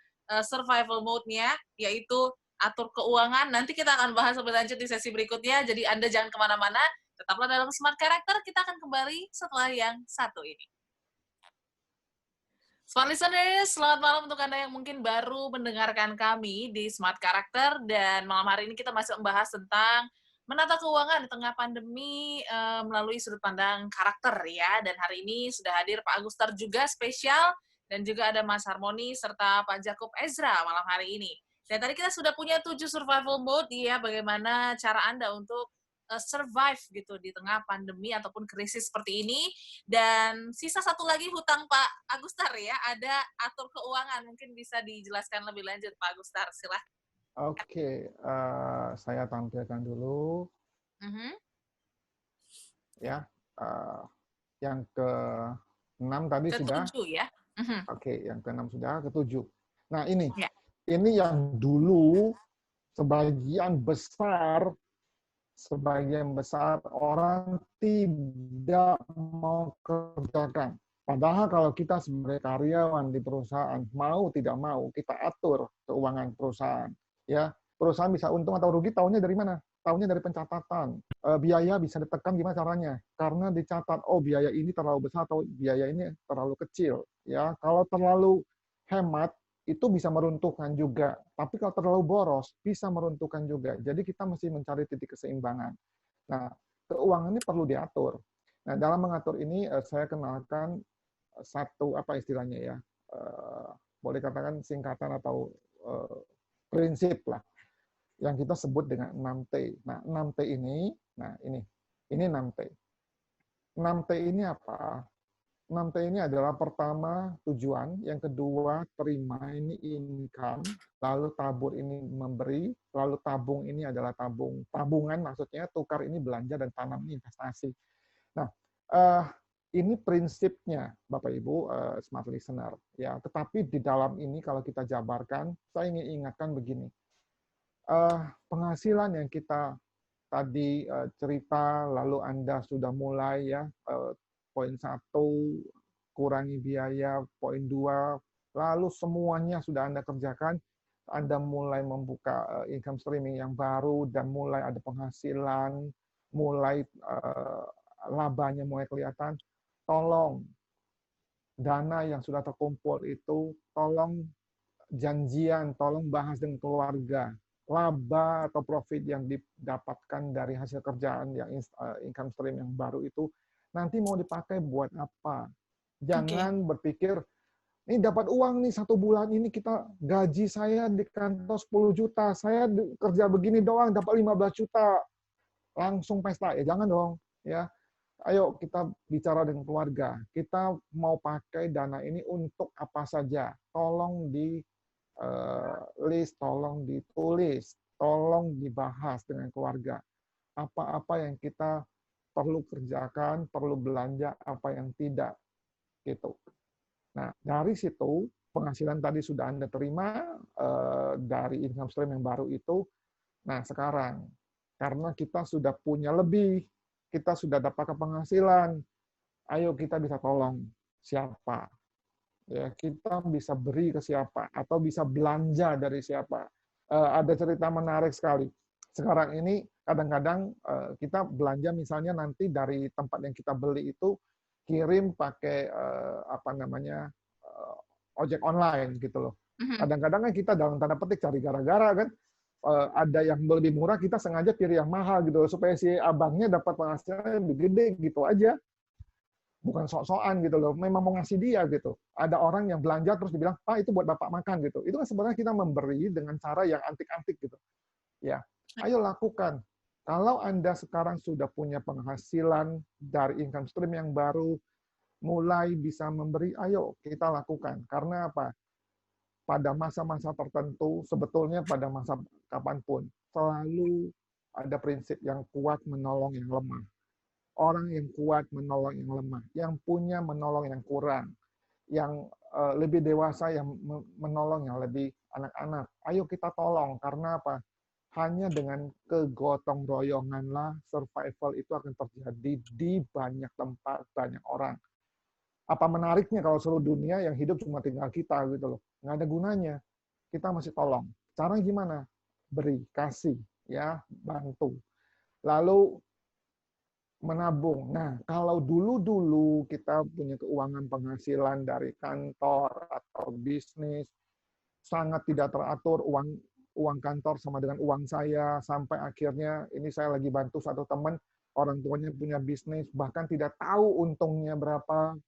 survival mode-nya, yaitu atur keuangan. Nanti kita akan bahas lebih lanjut di sesi berikutnya, jadi Anda jangan kemana-mana, tetaplah dalam Smart Character, kita akan kembali setelah yang satu ini. Smart listeners, selamat malam untuk Anda yang mungkin baru mendengarkan kami di Smart Character, dan malam hari ini kita masih membahas tentang menata keuangan di tengah pandemi melalui sudut pandang karakter ya. Dan hari ini sudah hadir Pak Agustar juga spesial, dan juga ada Mas Harmoni serta Pak Jacob Ezra malam hari ini. Dan tadi kita sudah punya 7 survival mode ya, bagaimana cara Anda untuk survive gitu di tengah pandemi ataupun krisis seperti ini. Dan sisa satu lagi hutang Pak Agustar ya, ada atur keuangan, mungkin bisa dijelaskan lebih lanjut Pak Agustar, silahkan. Oke, saya tampilkan dulu. Ya, yang ke-6 tadi sudah. Ke-7 ya. Oke, yang ke-6 sudah, ke-7. Nah ini, ini yang dulu sebagian besar orang tidak mau kerjakan. Padahal kalau kita sebagai karyawan di perusahaan, mau tidak mau, kita atur keuangan perusahaan. Ya, perusahaan bisa untung atau rugi, tahunya dari mana? Tahunya dari pencatatan. Biaya bisa ditekan gimana caranya? Karena dicatat, oh biaya ini terlalu besar atau biaya ini terlalu kecil. Ya, kalau terlalu hemat, itu bisa meruntuhkan juga. Tapi kalau terlalu boros, bisa meruntuhkan juga. Jadi kita mesti mencari titik keseimbangan. Nah, keuangan ini perlu diatur. Nah, dalam mengatur ini, saya kenalkan satu, apa istilahnya ya, boleh katakan singkatan atau prinsip lah, yang kita sebut dengan 6T. Nah, 6T ini, nah ini 6T. 6T ini apa? 6T ini adalah pertama tujuan, yang kedua terima ini income, lalu tabur ini memberi, lalu tabung ini adalah tabungan maksudnya, tukar ini belanja, dan tanam ini investasi. Nah, ini prinsipnya Bapak Ibu smart listener ya. Tetapi di dalam ini kalau kita jabarkan, saya ingin ingatkan begini. Penghasilan yang kita tadi cerita, lalu Anda sudah mulai ya, poin 1 kurangi biaya, poin 2 lalu semuanya sudah Anda kerjakan, Anda mulai membuka income streaming yang baru dan mulai ada penghasilan, mulai labanya mulai kelihatan. Tolong dana yang sudah terkumpul itu tolong janjian, tolong bahas dengan keluarga. Laba atau profit yang didapatkan dari hasil kerjaan yang income stream yang baru itu nanti mau dipakai buat apa? Jangan berpikir ini dapat uang nih 1 bulan ini, kita gaji saya di kantor 10 juta, saya kerja begini doang dapat 15 juta, langsung pesta. Ya jangan dong, ya. Ayo kita bicara dengan keluarga. Kita mau pakai dana ini untuk apa saja? Tolong di list, tolong ditulis, tolong dibahas dengan keluarga. Apa-apa yang kita perlu kerjakan, perlu belanja, apa yang tidak. Gitu. Nah, dari situ penghasilan tadi sudah Anda terima dari income stream yang baru itu. Nah, sekarang karena kita sudah punya lebih, kita sudah dapat penghasilan, ayo kita bisa tolong siapa? Ya, kita bisa beri ke siapa? Atau bisa belanja dari siapa? Ada cerita menarik sekali. Sekarang ini kadang-kadang kita belanja misalnya nanti dari tempat yang kita beli itu kirim pakai ojek online gitu loh. Kadang-kadang kan kita dalam tanda petik cari gara-gara kan. Ada yang lebih murah, kita sengaja pilih yang mahal gitu supaya si abangnya dapat penghasilan lebih gede gitu aja. Bukan sok-sokan gitu loh, memang mau ngasih dia gitu. Ada orang yang belanja terus dibilang, "Pak, itu buat Bapak makan," gitu. Itu kan sebenarnya kita memberi dengan cara yang antik-antik gitu. Ya, ayo lakukan. Kalau Anda sekarang sudah punya penghasilan dari income stream yang baru, mulai bisa memberi, ayo kita lakukan. Karena apa? Pada masa-masa tertentu, sebetulnya pada masa kapanpun, selalu ada prinsip yang kuat menolong yang lemah. Orang yang kuat menolong yang lemah, yang punya menolong yang kurang, yang lebih dewasa yang menolong yang lebih anak-anak. Ayo kita tolong, karena apa? Hanya dengan kegotong royonganlah survival itu akan terjadi di banyak tempat, banyak orang. Apa menariknya kalau seluruh dunia yang hidup cuma tinggal kita gitu loh. Nggak ada gunanya. Kita masih tolong. Cara gimana? Beri, kasih, ya, bantu. Lalu menabung. Nah, kalau dulu-dulu kita punya keuangan penghasilan dari kantor atau bisnis, sangat tidak teratur, uang kantor sama dengan uang saya, sampai akhirnya ini saya lagi bantu satu teman, orang tuanya punya bisnis, bahkan tidak tahu untungnya berapa,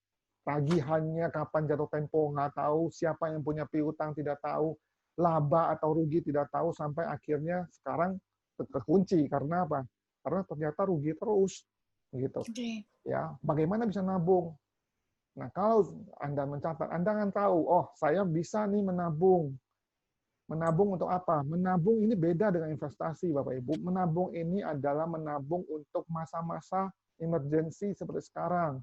tagihannya kapan jatuh tempo nggak tahu, siapa yang punya piutang tidak tahu, laba atau rugi tidak tahu, sampai akhirnya sekarang terkunci. Karena apa? Karena ternyata rugi terus gitu. Ya, bagaimana bisa nabung? Nah, kalau Anda mencatat, Anda akan tahu, oh saya bisa nih menabung. Menabung untuk apa? Menabung ini beda dengan investasi, Bapak Ibu. Menabung ini adalah menabung untuk masa-masa emergency seperti sekarang.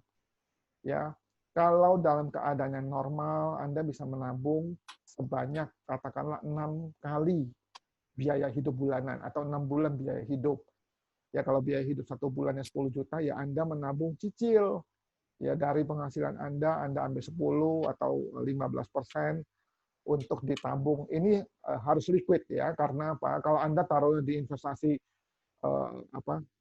Ya, kalau dalam keadaan yang normal, Anda bisa menabung sebanyak, katakanlah 6 kali biaya hidup bulanan, atau 6 bulan biaya hidup. Ya, kalau biaya hidup 1 bulannya 10 juta, ya Anda menabung cicil. Ya, dari penghasilan Anda ambil 10 atau 15% untuk ditabung. Ini harus liquid ya, karena apa? Kalau Anda taruhnya di investasi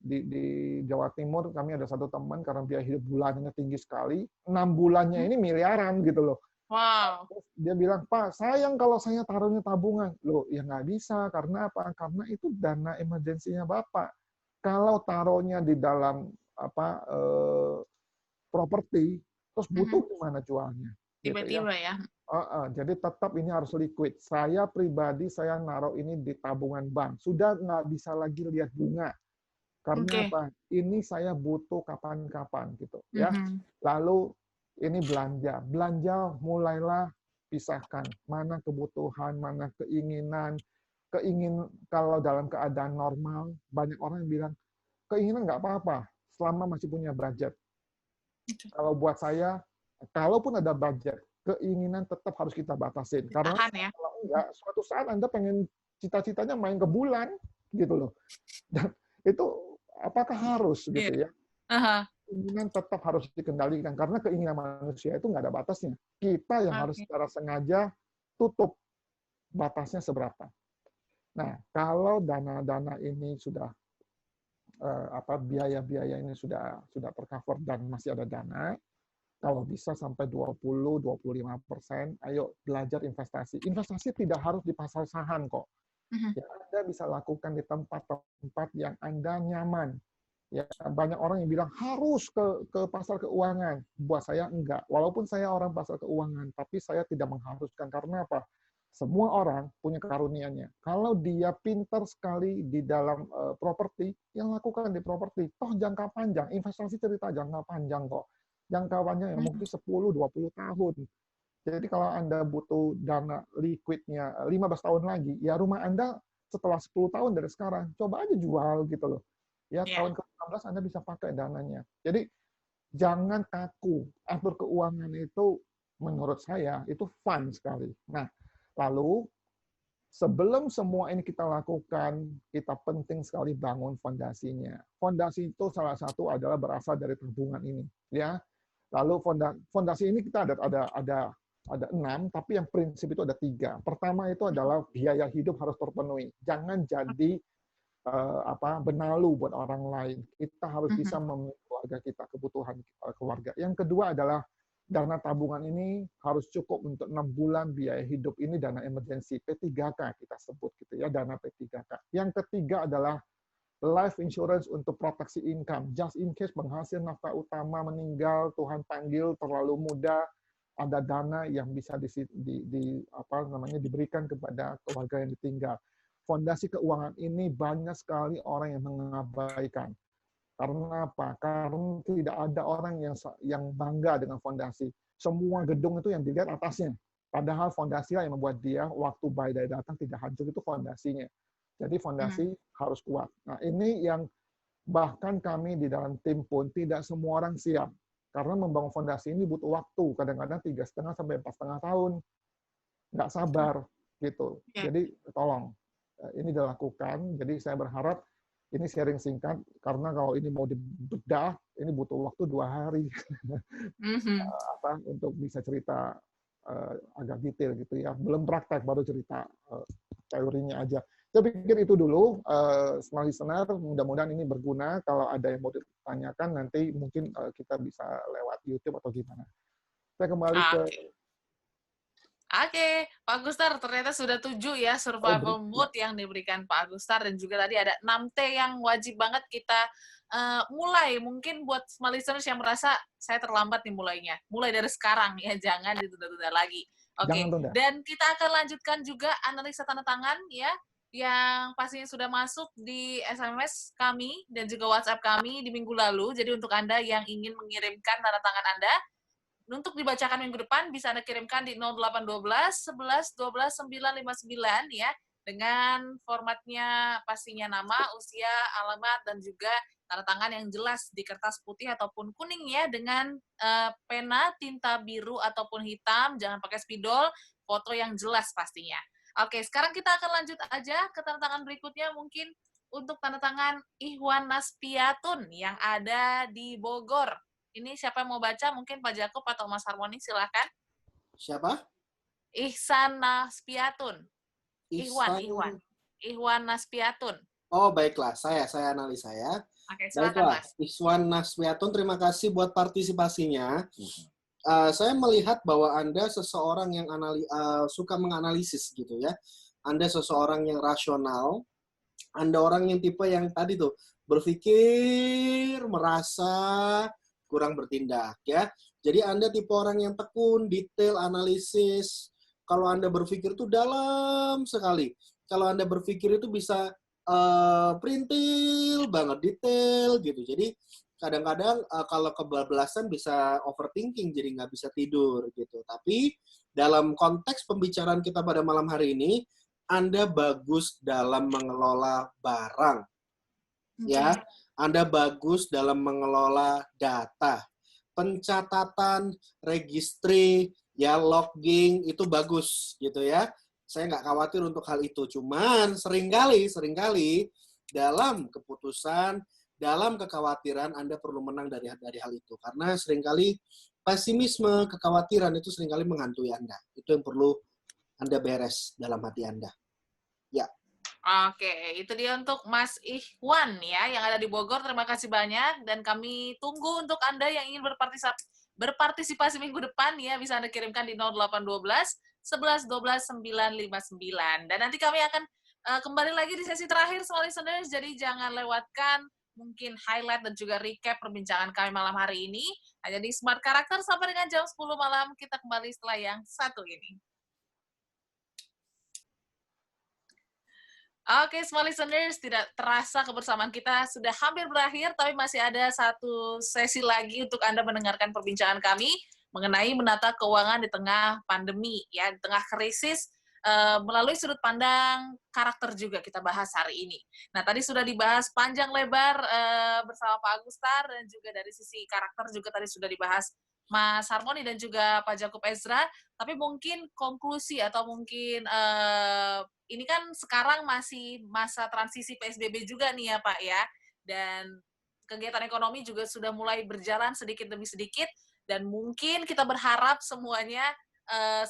di Jawa Timur, kami ada satu teman karena biaya hidup bulannya tinggi sekali, 6 bulannya ini miliaran gitu loh. Wow. Terus dia bilang, "Pak, sayang kalau saya taruhnya tabungan." Loh, ya nggak bisa. Karena apa? Karena itu dana emergensinya Bapak. Kalau taruhnya di dalam properti, terus butuh gimana jualnya? Tiba-tiba gitu ya. Jadi tetap ini harus liquid. Saya pribadi, saya naruh ini di tabungan bank. Sudah nggak bisa lagi lihat bunga. Karena apa? Ini saya butuh kapan-kapan gitu ya. Lalu ini belanja. Belanja mulailah pisahkan mana kebutuhan, mana keinginan. Kalau dalam keadaan normal, banyak orang yang bilang, keinginan nggak apa-apa, selama masih punya budget. Kalau buat saya, kalaupun ada budget, keinginan tetap harus kita batasin. Karena kalau enggak, suatu saat Anda pengen cita-citanya main ke bulan, gitu loh. Dan itu apakah harus gitu ya? Keinginan tetap harus dikendalikan karena keinginan manusia itu nggak ada batasnya. Kita yang harus secara sengaja tutup batasnya seberapa. Nah, kalau dana-dana ini sudah biaya-biaya ini sudah tercover dan masih ada dana, kalau bisa sampai 20-25%, ayo belajar investasi. Investasi tidak harus di pasar saham kok. Ya, Anda bisa lakukan di tempat-tempat yang Anda nyaman. Ya, banyak orang yang bilang harus ke pasar keuangan. Buat saya enggak. Walaupun saya orang pasar keuangan, tapi saya tidak mengharuskan. Karena apa? Semua orang punya karunia-nya. Kalau dia pintar sekali di dalam properti, yang lakukan di properti. Toh jangka panjang, investasi cerita jangka panjang kok. Jangka panjang yang mungkin 10-20 tahun. Jadi kalau Anda butuh dana liquidnya 15 tahun lagi, ya rumah Anda setelah 10 tahun dari sekarang, coba aja jual gitu loh. Ya, tahun ke-16 Anda bisa pakai dananya. Jadi jangan kaku. Atur keuangan itu menurut saya itu fun sekali. Nah, lalu sebelum semua ini kita lakukan, kita penting sekali bangun fondasinya. Fondasi itu salah satu adalah berasal dari tabungan ini, ya. Lalu fondasi ini kita ada 6, tapi yang prinsip itu ada 3. Pertama itu adalah biaya hidup harus terpenuhi. Jangan jadi benalu buat orang lain. Kita harus bisa memenuhi keluarga kita, kebutuhan keluarga. Yang kedua adalah dana tabungan ini harus cukup untuk 6 bulan biaya hidup ini, dana emergency, P3K kita sebut gitu ya, dana P3K. Yang ketiga adalah life insurance untuk proteksi income, just in case penghasil nafkah utama meninggal, Tuhan panggil terlalu muda, ada dana yang bisa diberikan kepada keluarga yang ditinggal. Fondasi keuangan ini banyak sekali orang yang mengabaikan. Karena apa? Karena tidak ada orang yang bangga dengan fondasi. Semua gedung itu yang dilihat atasnya. Padahal fondasi yang membuat dia waktu badai datang tidak hancur, itu fondasinya. Jadi fondasi harus kuat. Nah, ini yang bahkan kami di dalam tim pun tidak semua orang siap. Karena membangun fondasi ini butuh waktu. Kadang-kadang 3,5 sampai 4,5 tahun. Nggak sabar gitu. Jadi tolong. Ini dilakukan. Jadi saya berharap ini sharing singkat, karena kalau ini mau dibedah, ini butuh waktu 2 hari untuk bisa cerita agak detail gitu ya. Belum praktek, baru cerita teorinya aja. Saya pikir itu dulu, smart listener, mudah-mudahan ini berguna. Kalau ada yang mau ditanyakan, nanti mungkin kita bisa lewat YouTube atau gimana. Saya kembali ke... Oke, Pak Agustar, ternyata sudah 7 ya survival mode yang diberikan Pak Agustar, dan juga tadi ada 6T yang wajib banget kita mulai. Mungkin buat smart listeners yang merasa saya terlambat nih mulainya, mulai dari sekarang ya, jangan ditunda-tunda lagi. Oke, dan kita akan lanjutkan juga analisa tanda tangan ya, yang pastinya sudah masuk di SMS kami dan juga WhatsApp kami di minggu lalu. Jadi untuk Anda yang ingin mengirimkan tanda tangan Anda, untuk dibacakan minggu depan, bisa Anda kirimkan di 0812 11 12 959 ya, dengan formatnya pastinya nama, usia, alamat, dan juga tanda tangan yang jelas di kertas putih ataupun kuning ya, dengan pena, tinta biru ataupun hitam, jangan pakai spidol, foto yang jelas pastinya. Oke, sekarang kita akan lanjut aja ke tanda tangan berikutnya, mungkin untuk tanda tangan Ihwan Naspiatun yang ada di Bogor. Ini siapa yang mau baca? Mungkin Pak Jakob atau Mas Harmoni, silakan. Siapa? Ihsan Naspiatun. Ihwan Naspiatun. Oh, baiklah. Saya analisa ya. Oke, silakan, Mas. Ihwan Naspiatun, terima kasih buat partisipasinya. Saya melihat bahwa Anda seseorang yang suka menganalisis gitu ya. Anda seseorang yang rasional. Anda orang yang tipe yang tadi tuh berpikir, merasa, kurang bertindak ya. Jadi Anda tipe orang yang tekun, detail, analisis. Kalau Anda berpikir itu dalam sekali. Kalau Anda berpikir itu bisa perintil banget, detail gitu. Jadi kadang-kadang kalau kebablasan bisa overthinking, jadi nggak bisa tidur gitu. Tapi dalam konteks pembicaraan kita pada malam hari ini, Anda bagus dalam mengelola barang, ya. Anda bagus dalam mengelola data, pencatatan, registry, ya logging itu bagus gitu ya. Saya nggak khawatir untuk hal itu. Cuman seringkali dalam keputusan, dalam kekhawatiran Anda perlu menang dari hal itu. Karena seringkali pesimisme, kekhawatiran itu seringkali menghantui Anda. Itu yang perlu Anda beres dalam hati Anda. Ya. Oke, itu dia untuk Mas Ikhwan ya, yang ada di Bogor. Terima kasih banyak, dan kami tunggu untuk Anda yang ingin berpartisipasi minggu depan ya, bisa Anda kirimkan di 0812 11 12 959. Dan nanti kami akan kembali lagi di sesi terakhir, Small Listeners, jadi jangan lewatkan mungkin highlight dan juga recap perbincangan kami malam hari ini. Hanya di Smart Karakter sampai dengan jam 10 malam, kita kembali setelah yang satu ini. Oke, Small Listeners, tidak terasa kebersamaan kita sudah hampir berakhir, tapi masih ada satu sesi lagi untuk Anda mendengarkan perbincangan kami mengenai menata keuangan di tengah pandemi, ya, di tengah krisis, melalui sudut pandang karakter juga kita bahas hari ini. Nah, tadi sudah dibahas panjang lebar bersama Pak Agustar, dan juga dari sisi karakter juga tadi sudah dibahas Mas Harmoni dan juga Pak Jakub Ezra, tapi mungkin konklusi atau mungkin ini kan sekarang masih masa transisi PSBB juga nih ya Pak ya, dan kegiatan ekonomi juga sudah mulai berjalan sedikit demi sedikit, dan mungkin kita berharap semuanya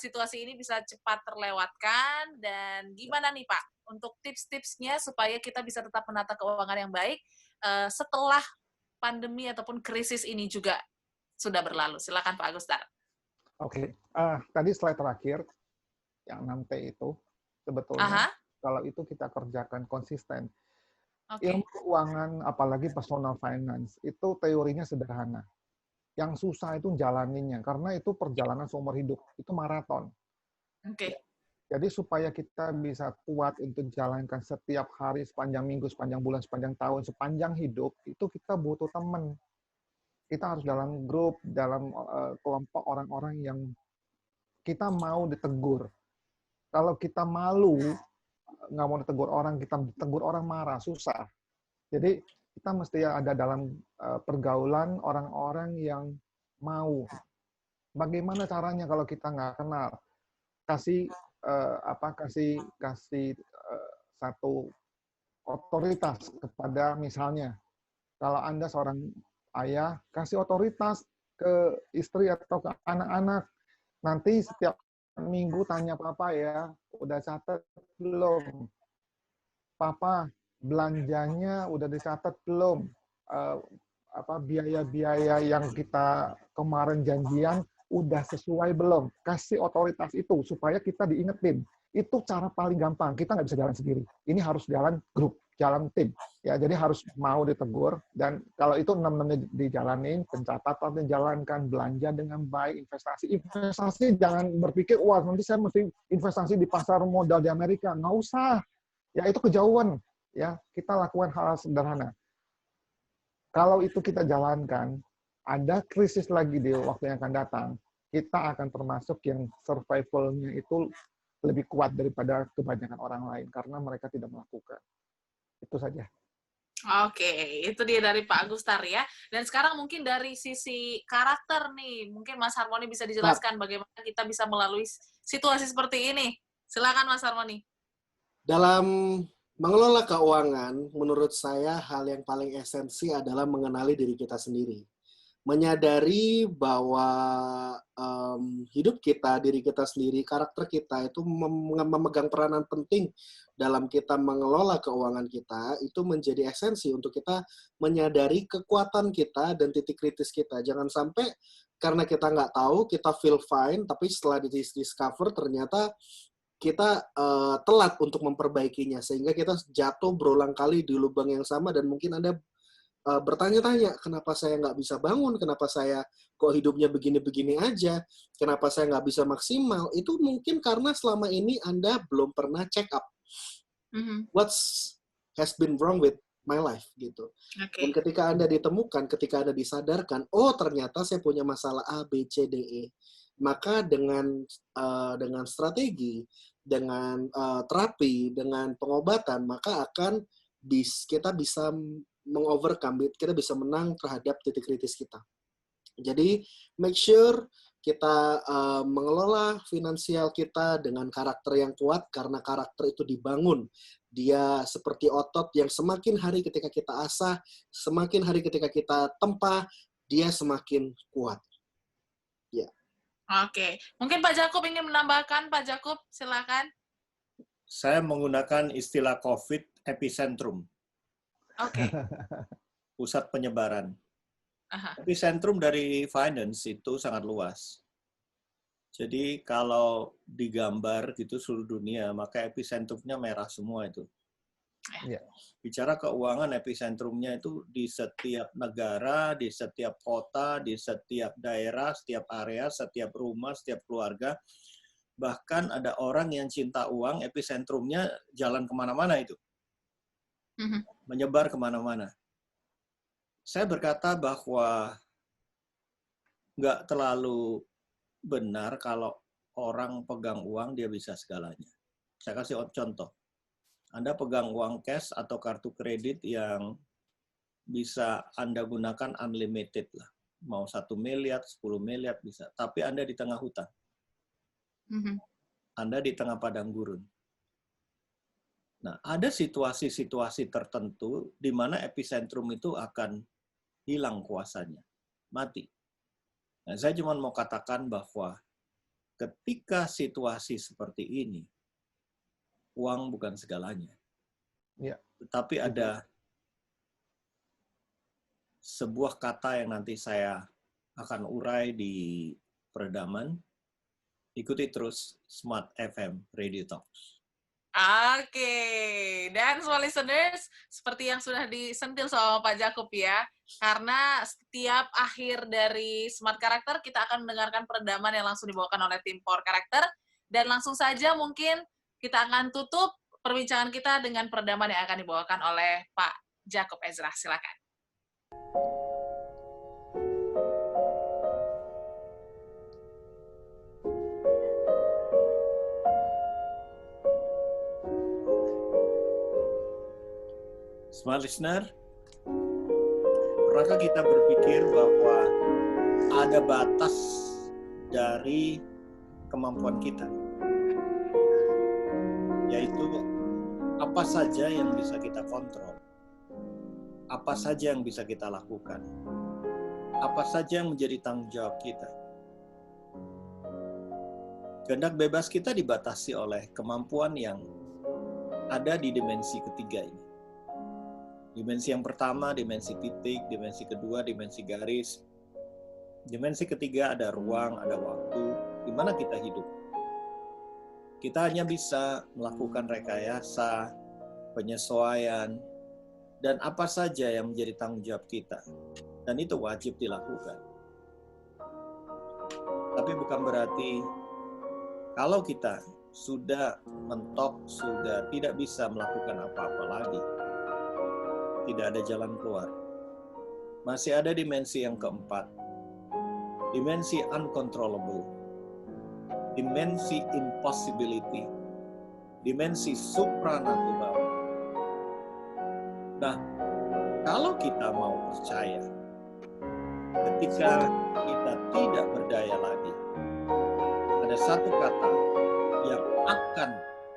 situasi ini bisa cepat terlewatkan. Dan gimana nih Pak untuk tips-tipsnya supaya kita bisa tetap menata keuangan yang baik setelah pandemi ataupun krisis ini juga sudah berlalu. Silakan Pak Agustar. Oke, tadi slide terakhir yang 6T itu sebetulnya kalau itu kita kerjakan konsisten. Ilmu keuangan, apalagi personal finance, itu teorinya sederhana. Yang susah itu jalaninnya, karena itu perjalanan seumur hidup, itu maraton. Jadi supaya kita bisa kuat untuk jalankan setiap hari, sepanjang minggu, sepanjang bulan, sepanjang tahun, sepanjang hidup, itu kita butuh teman. Kita harus dalam grup, dalam kelompok orang-orang yang kita mau ditegur. Kalau kita malu, nggak mau ditegur orang, kita ditegur orang marah, susah. Jadi kita mesti ada dalam pergaulan orang-orang yang mau. Bagaimana caranya kalau kita nggak kenal? Kasih satu otoritas kepada, misalnya, kalau Anda seorang ayah, kasih otoritas ke istri atau ke anak-anak. Nanti setiap minggu tanya papa ya, udah catat belum? Papa, belanjanya udah dicatat belum? Biaya-biaya yang kita kemarin janjian udah sesuai belum? Kasih otoritas itu supaya kita diingetin. Itu cara paling gampang. Kita nggak bisa jalan sendiri. Ini harus jalan grup, jalan tim. Ya, jadi harus mau ditegur. Dan kalau itu 6-6-nya dijalanin, pencatatan dijalankan, belanja dengan baik, investasi jangan berpikir, wah nanti saya mesti investasi di pasar modal di Amerika. Nggak usah. Ya itu kejauhan. Ya, kita lakukan hal sederhana. Kalau itu kita jalankan, ada krisis lagi di waktu yang akan datang, kita akan termasuk yang survival-nya itu lebih kuat daripada kebanyakan orang lain karena mereka tidak melakukan. Itu saja. Oke, itu dia dari Pak Agustar ya. Dan sekarang mungkin dari sisi karakter nih, mungkin Mas Harmoni bisa dijelaskan bagaimana kita bisa melalui situasi seperti ini. Silakan Mas Harmoni. Dalam mengelola keuangan, menurut saya hal yang paling esensi adalah mengenali diri kita sendiri. Menyadari bahwa hidup kita, diri kita sendiri, karakter kita itu memegang peranan penting dalam kita mengelola keuangan kita, itu menjadi esensi untuk kita menyadari kekuatan kita dan titik kritis kita. Jangan sampai karena kita nggak tahu, kita feel fine, tapi setelah discover ternyata kita telat untuk memperbaikinya, sehingga kita jatuh berulang kali di lubang yang sama, dan mungkin Anda bertanya-tanya, kenapa saya nggak bisa bangun, kenapa saya kok hidupnya begini-begini aja, kenapa saya nggak bisa maksimal. Itu mungkin karena selama ini Anda belum pernah check up. What's has been wrong with my life gitu. Dan ketika Anda ditemukan, ketika Anda disadarkan, oh ternyata saya punya masalah A, B, C, D, E. Maka dengan strategi, dengan terapi, dengan pengobatan, maka kita bisa mengovercome, kita bisa menang terhadap titik kritis kita. Jadi make sure kita mengelola finansial kita dengan karakter yang kuat, karena karakter itu dibangun. Dia seperti otot yang semakin hari ketika kita asah, semakin hari ketika kita tempah, dia semakin kuat. Ya. Oke. Mungkin Pak Jakub ingin menambahkan, Pak Jakub, silakan. Saya menggunakan istilah COVID epicentrum. Oke. Pusat penyebaran. Epicentrum dari finance itu sangat luas. Jadi kalau digambar gitu seluruh dunia, maka epicentrumnya merah semua itu. Ya. Bicara keuangan, epicentrumnya itu di setiap negara, di setiap kota, di setiap daerah, setiap area, setiap rumah, setiap keluarga. Bahkan ada orang yang cinta uang, epicentrumnya jalan kemana-mana itu. Menyebar kemana-mana. Saya berkata bahwa nggak terlalu benar kalau orang pegang uang dia bisa segalanya. Saya kasih contoh. Anda pegang uang cash atau kartu kredit yang bisa Anda gunakan unlimited lah. Mau 1 miliar, 10 miliar bisa. Tapi Anda di tengah hutan. Anda di tengah padang gurun. Nah, ada situasi-situasi tertentu di mana epicentrum itu akan hilang kuasanya. Mati. Nah, saya cuma mau katakan bahwa ketika situasi seperti ini, uang bukan segalanya. Ya. Tetapi ada sebuah kata yang nanti saya akan urai di peredaman. Ikuti terus Smart FM Radio Talks. Oke, dan semua listeners, seperti yang sudah disentil sama Pak Jakub ya, karena setiap akhir dari Smart Karakter, kita akan mendengarkan peredaman yang langsung dibawakan oleh tim Power Karakter, dan langsung saja mungkin kita akan tutup perbincangan kita dengan peredaman yang akan dibawakan oleh Pak Jakub Ezra. Silakan. Smart listener, pernahkah kita berpikir bahwa ada batas dari kemampuan kita? Yaitu apa saja yang bisa kita kontrol, apa saja yang bisa kita lakukan, apa saja yang menjadi tanggung jawab kita. Kehendak bebas kita dibatasi oleh kemampuan yang ada di dimensi ketiga ini. Dimensi yang pertama, dimensi titik, dimensi kedua, dimensi garis. Dimensi ketiga ada ruang, ada waktu, di mana kita hidup. Kita hanya bisa melakukan rekayasa, penyesuaian, dan apa saja yang menjadi tanggung jawab kita. Dan itu wajib dilakukan. Tapi bukan berarti kalau kita sudah mentok, sudah tidak bisa melakukan apa-apa lagi, tidak ada jalan keluar. Masih ada dimensi yang keempat. Dimensi uncontrollable. Dimensi impossibility. Dimensi supranatural. Nah, kalau kita mau percaya, ketika kita tidak berdaya lagi, ada satu kata yang akan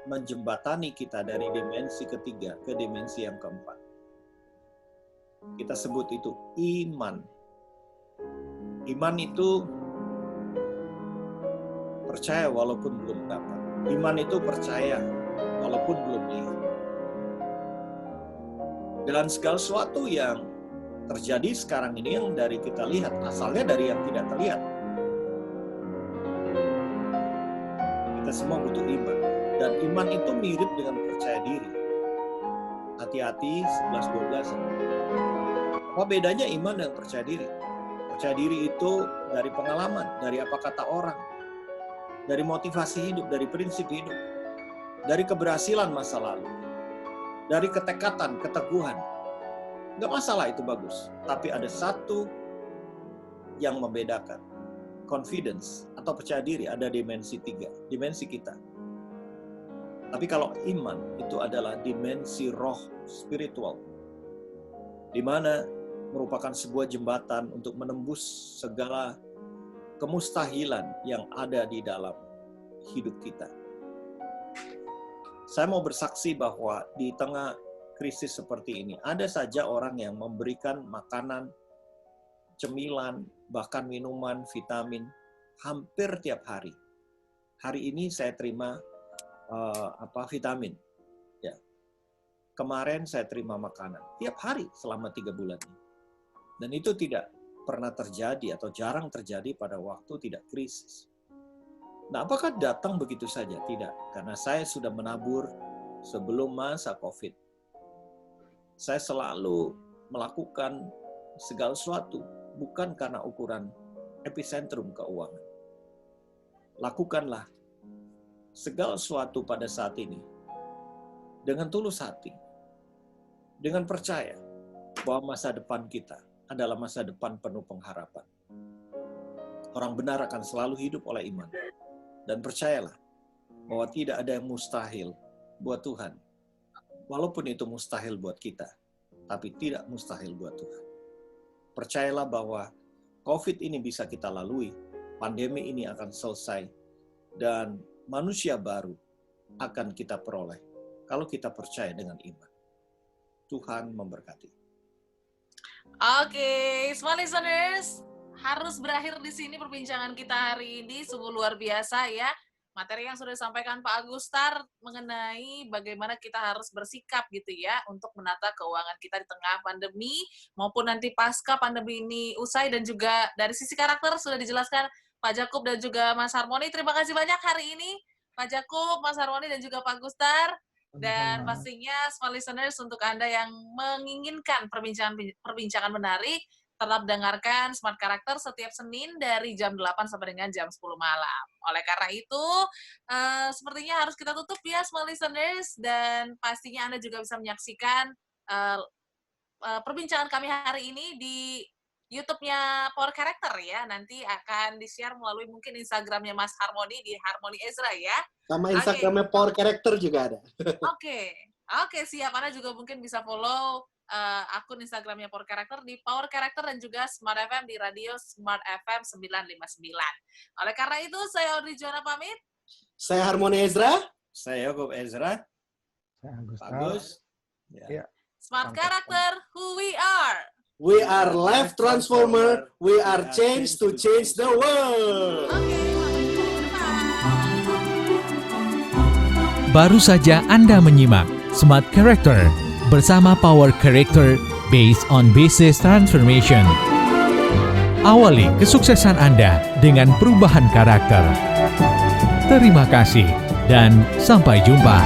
menjembatani kita dari dimensi ketiga ke dimensi yang keempat. Kita sebut itu iman. Iman itu percaya walaupun belum dapat. Iman itu percaya walaupun belum lihat. Dan segala sesuatu yang terjadi sekarang ini yang dari kita lihat, asalnya dari yang tidak terlihat. Kita semua butuh iman. Dan iman itu mirip dengan percaya diri. Hati-hati 11-12. Apa bedanya iman dan percaya diri? Percaya diri itu dari pengalaman, dari apa kata orang, dari motivasi hidup, dari prinsip hidup, dari keberhasilan masa lalu. dari ketekatan, keteguhan. Nggak masalah itu bagus. Tapi ada satu yang membedakan. Confidence atau percaya diri ada dimensi 3, dimensi kita. Tapi kalau iman itu adalah dimensi roh spiritual, di mana merupakan sebuah jembatan untuk menembus segala kemustahilan yang ada di dalam hidup kita. Saya mau bersaksi bahwa di tengah krisis seperti ini, ada saja orang yang memberikan makanan, cemilan, bahkan minuman, vitamin, hampir tiap hari. Hari ini saya terima vitamin. Ya. Kemarin saya terima makanan. Tiap hari selama 3 bulan ini. Dan itu tidak pernah terjadi atau jarang terjadi pada waktu tidak krisis. Nah, apakah datang begitu saja? Tidak. Karena saya sudah menabur sebelum masa COVID. Saya selalu melakukan segala sesuatu bukan karena ukuran epicentrum keuangan. Lakukanlah segala sesuatu pada saat ini dengan tulus hati, dengan percaya bahwa masa depan kita adalah masa depan penuh pengharapan. Orang benar akan selalu hidup oleh iman. Dan percayalah bahwa tidak ada yang mustahil buat Tuhan. Walaupun itu mustahil buat kita, tapi tidak mustahil buat Tuhan. Percayalah bahwa COVID ini bisa kita lalui, pandemi ini akan selesai, dan manusia baru akan kita peroleh kalau kita percaya dengan iman. Tuhan memberkati. Oke, semua listeners, harus berakhir di sini perbincangan kita hari ini. Sungguh luar biasa ya. Materi yang sudah disampaikan Pak Agustar mengenai bagaimana kita harus bersikap gitu ya untuk menata keuangan kita di tengah pandemi maupun nanti pasca pandemi ini usai, dan juga dari sisi karakter sudah dijelaskan Pak Jakub dan juga Mas Harmoni. Terima kasih banyak hari ini Pak Jakub, Mas Harmoni, dan juga Pak Agustar. Dan pastinya smart listeners, untuk Anda yang menginginkan perbincangan menarik, tetap dengarkan Smart Karakter setiap Senin dari jam 8 sampai dengan jam 10 malam. Oleh karena itu, sepertinya harus kita tutup ya smart listeners, dan pastinya Anda juga bisa menyaksikan perbincangan kami hari ini di YouTube-nya Power Character ya. Nanti akan di-share melalui mungkin Instagram-nya Mas Harmoni di Harmoni Ezra ya. Sama Instagram-nya Power Character juga ada. Oke, siap. Anda juga mungkin bisa follow akun Instagram-nya Power Character di Power Character, dan juga Smart FM di radio Smart FM 959. Oleh karena itu, saya Audrey Joanna pamit. Saya Harmoni Ezra. Saya Yakub Ezra. Saya Agustar. Bagus. Ya. Smart Character, who we are. We are Life Transformer. We are changed to change the world. Baru saja Anda menyimak Smart Character bersama Power Character based on Business Transformation. Awali kesuksesan Anda dengan perubahan karakter. Terima kasih dan sampai jumpa.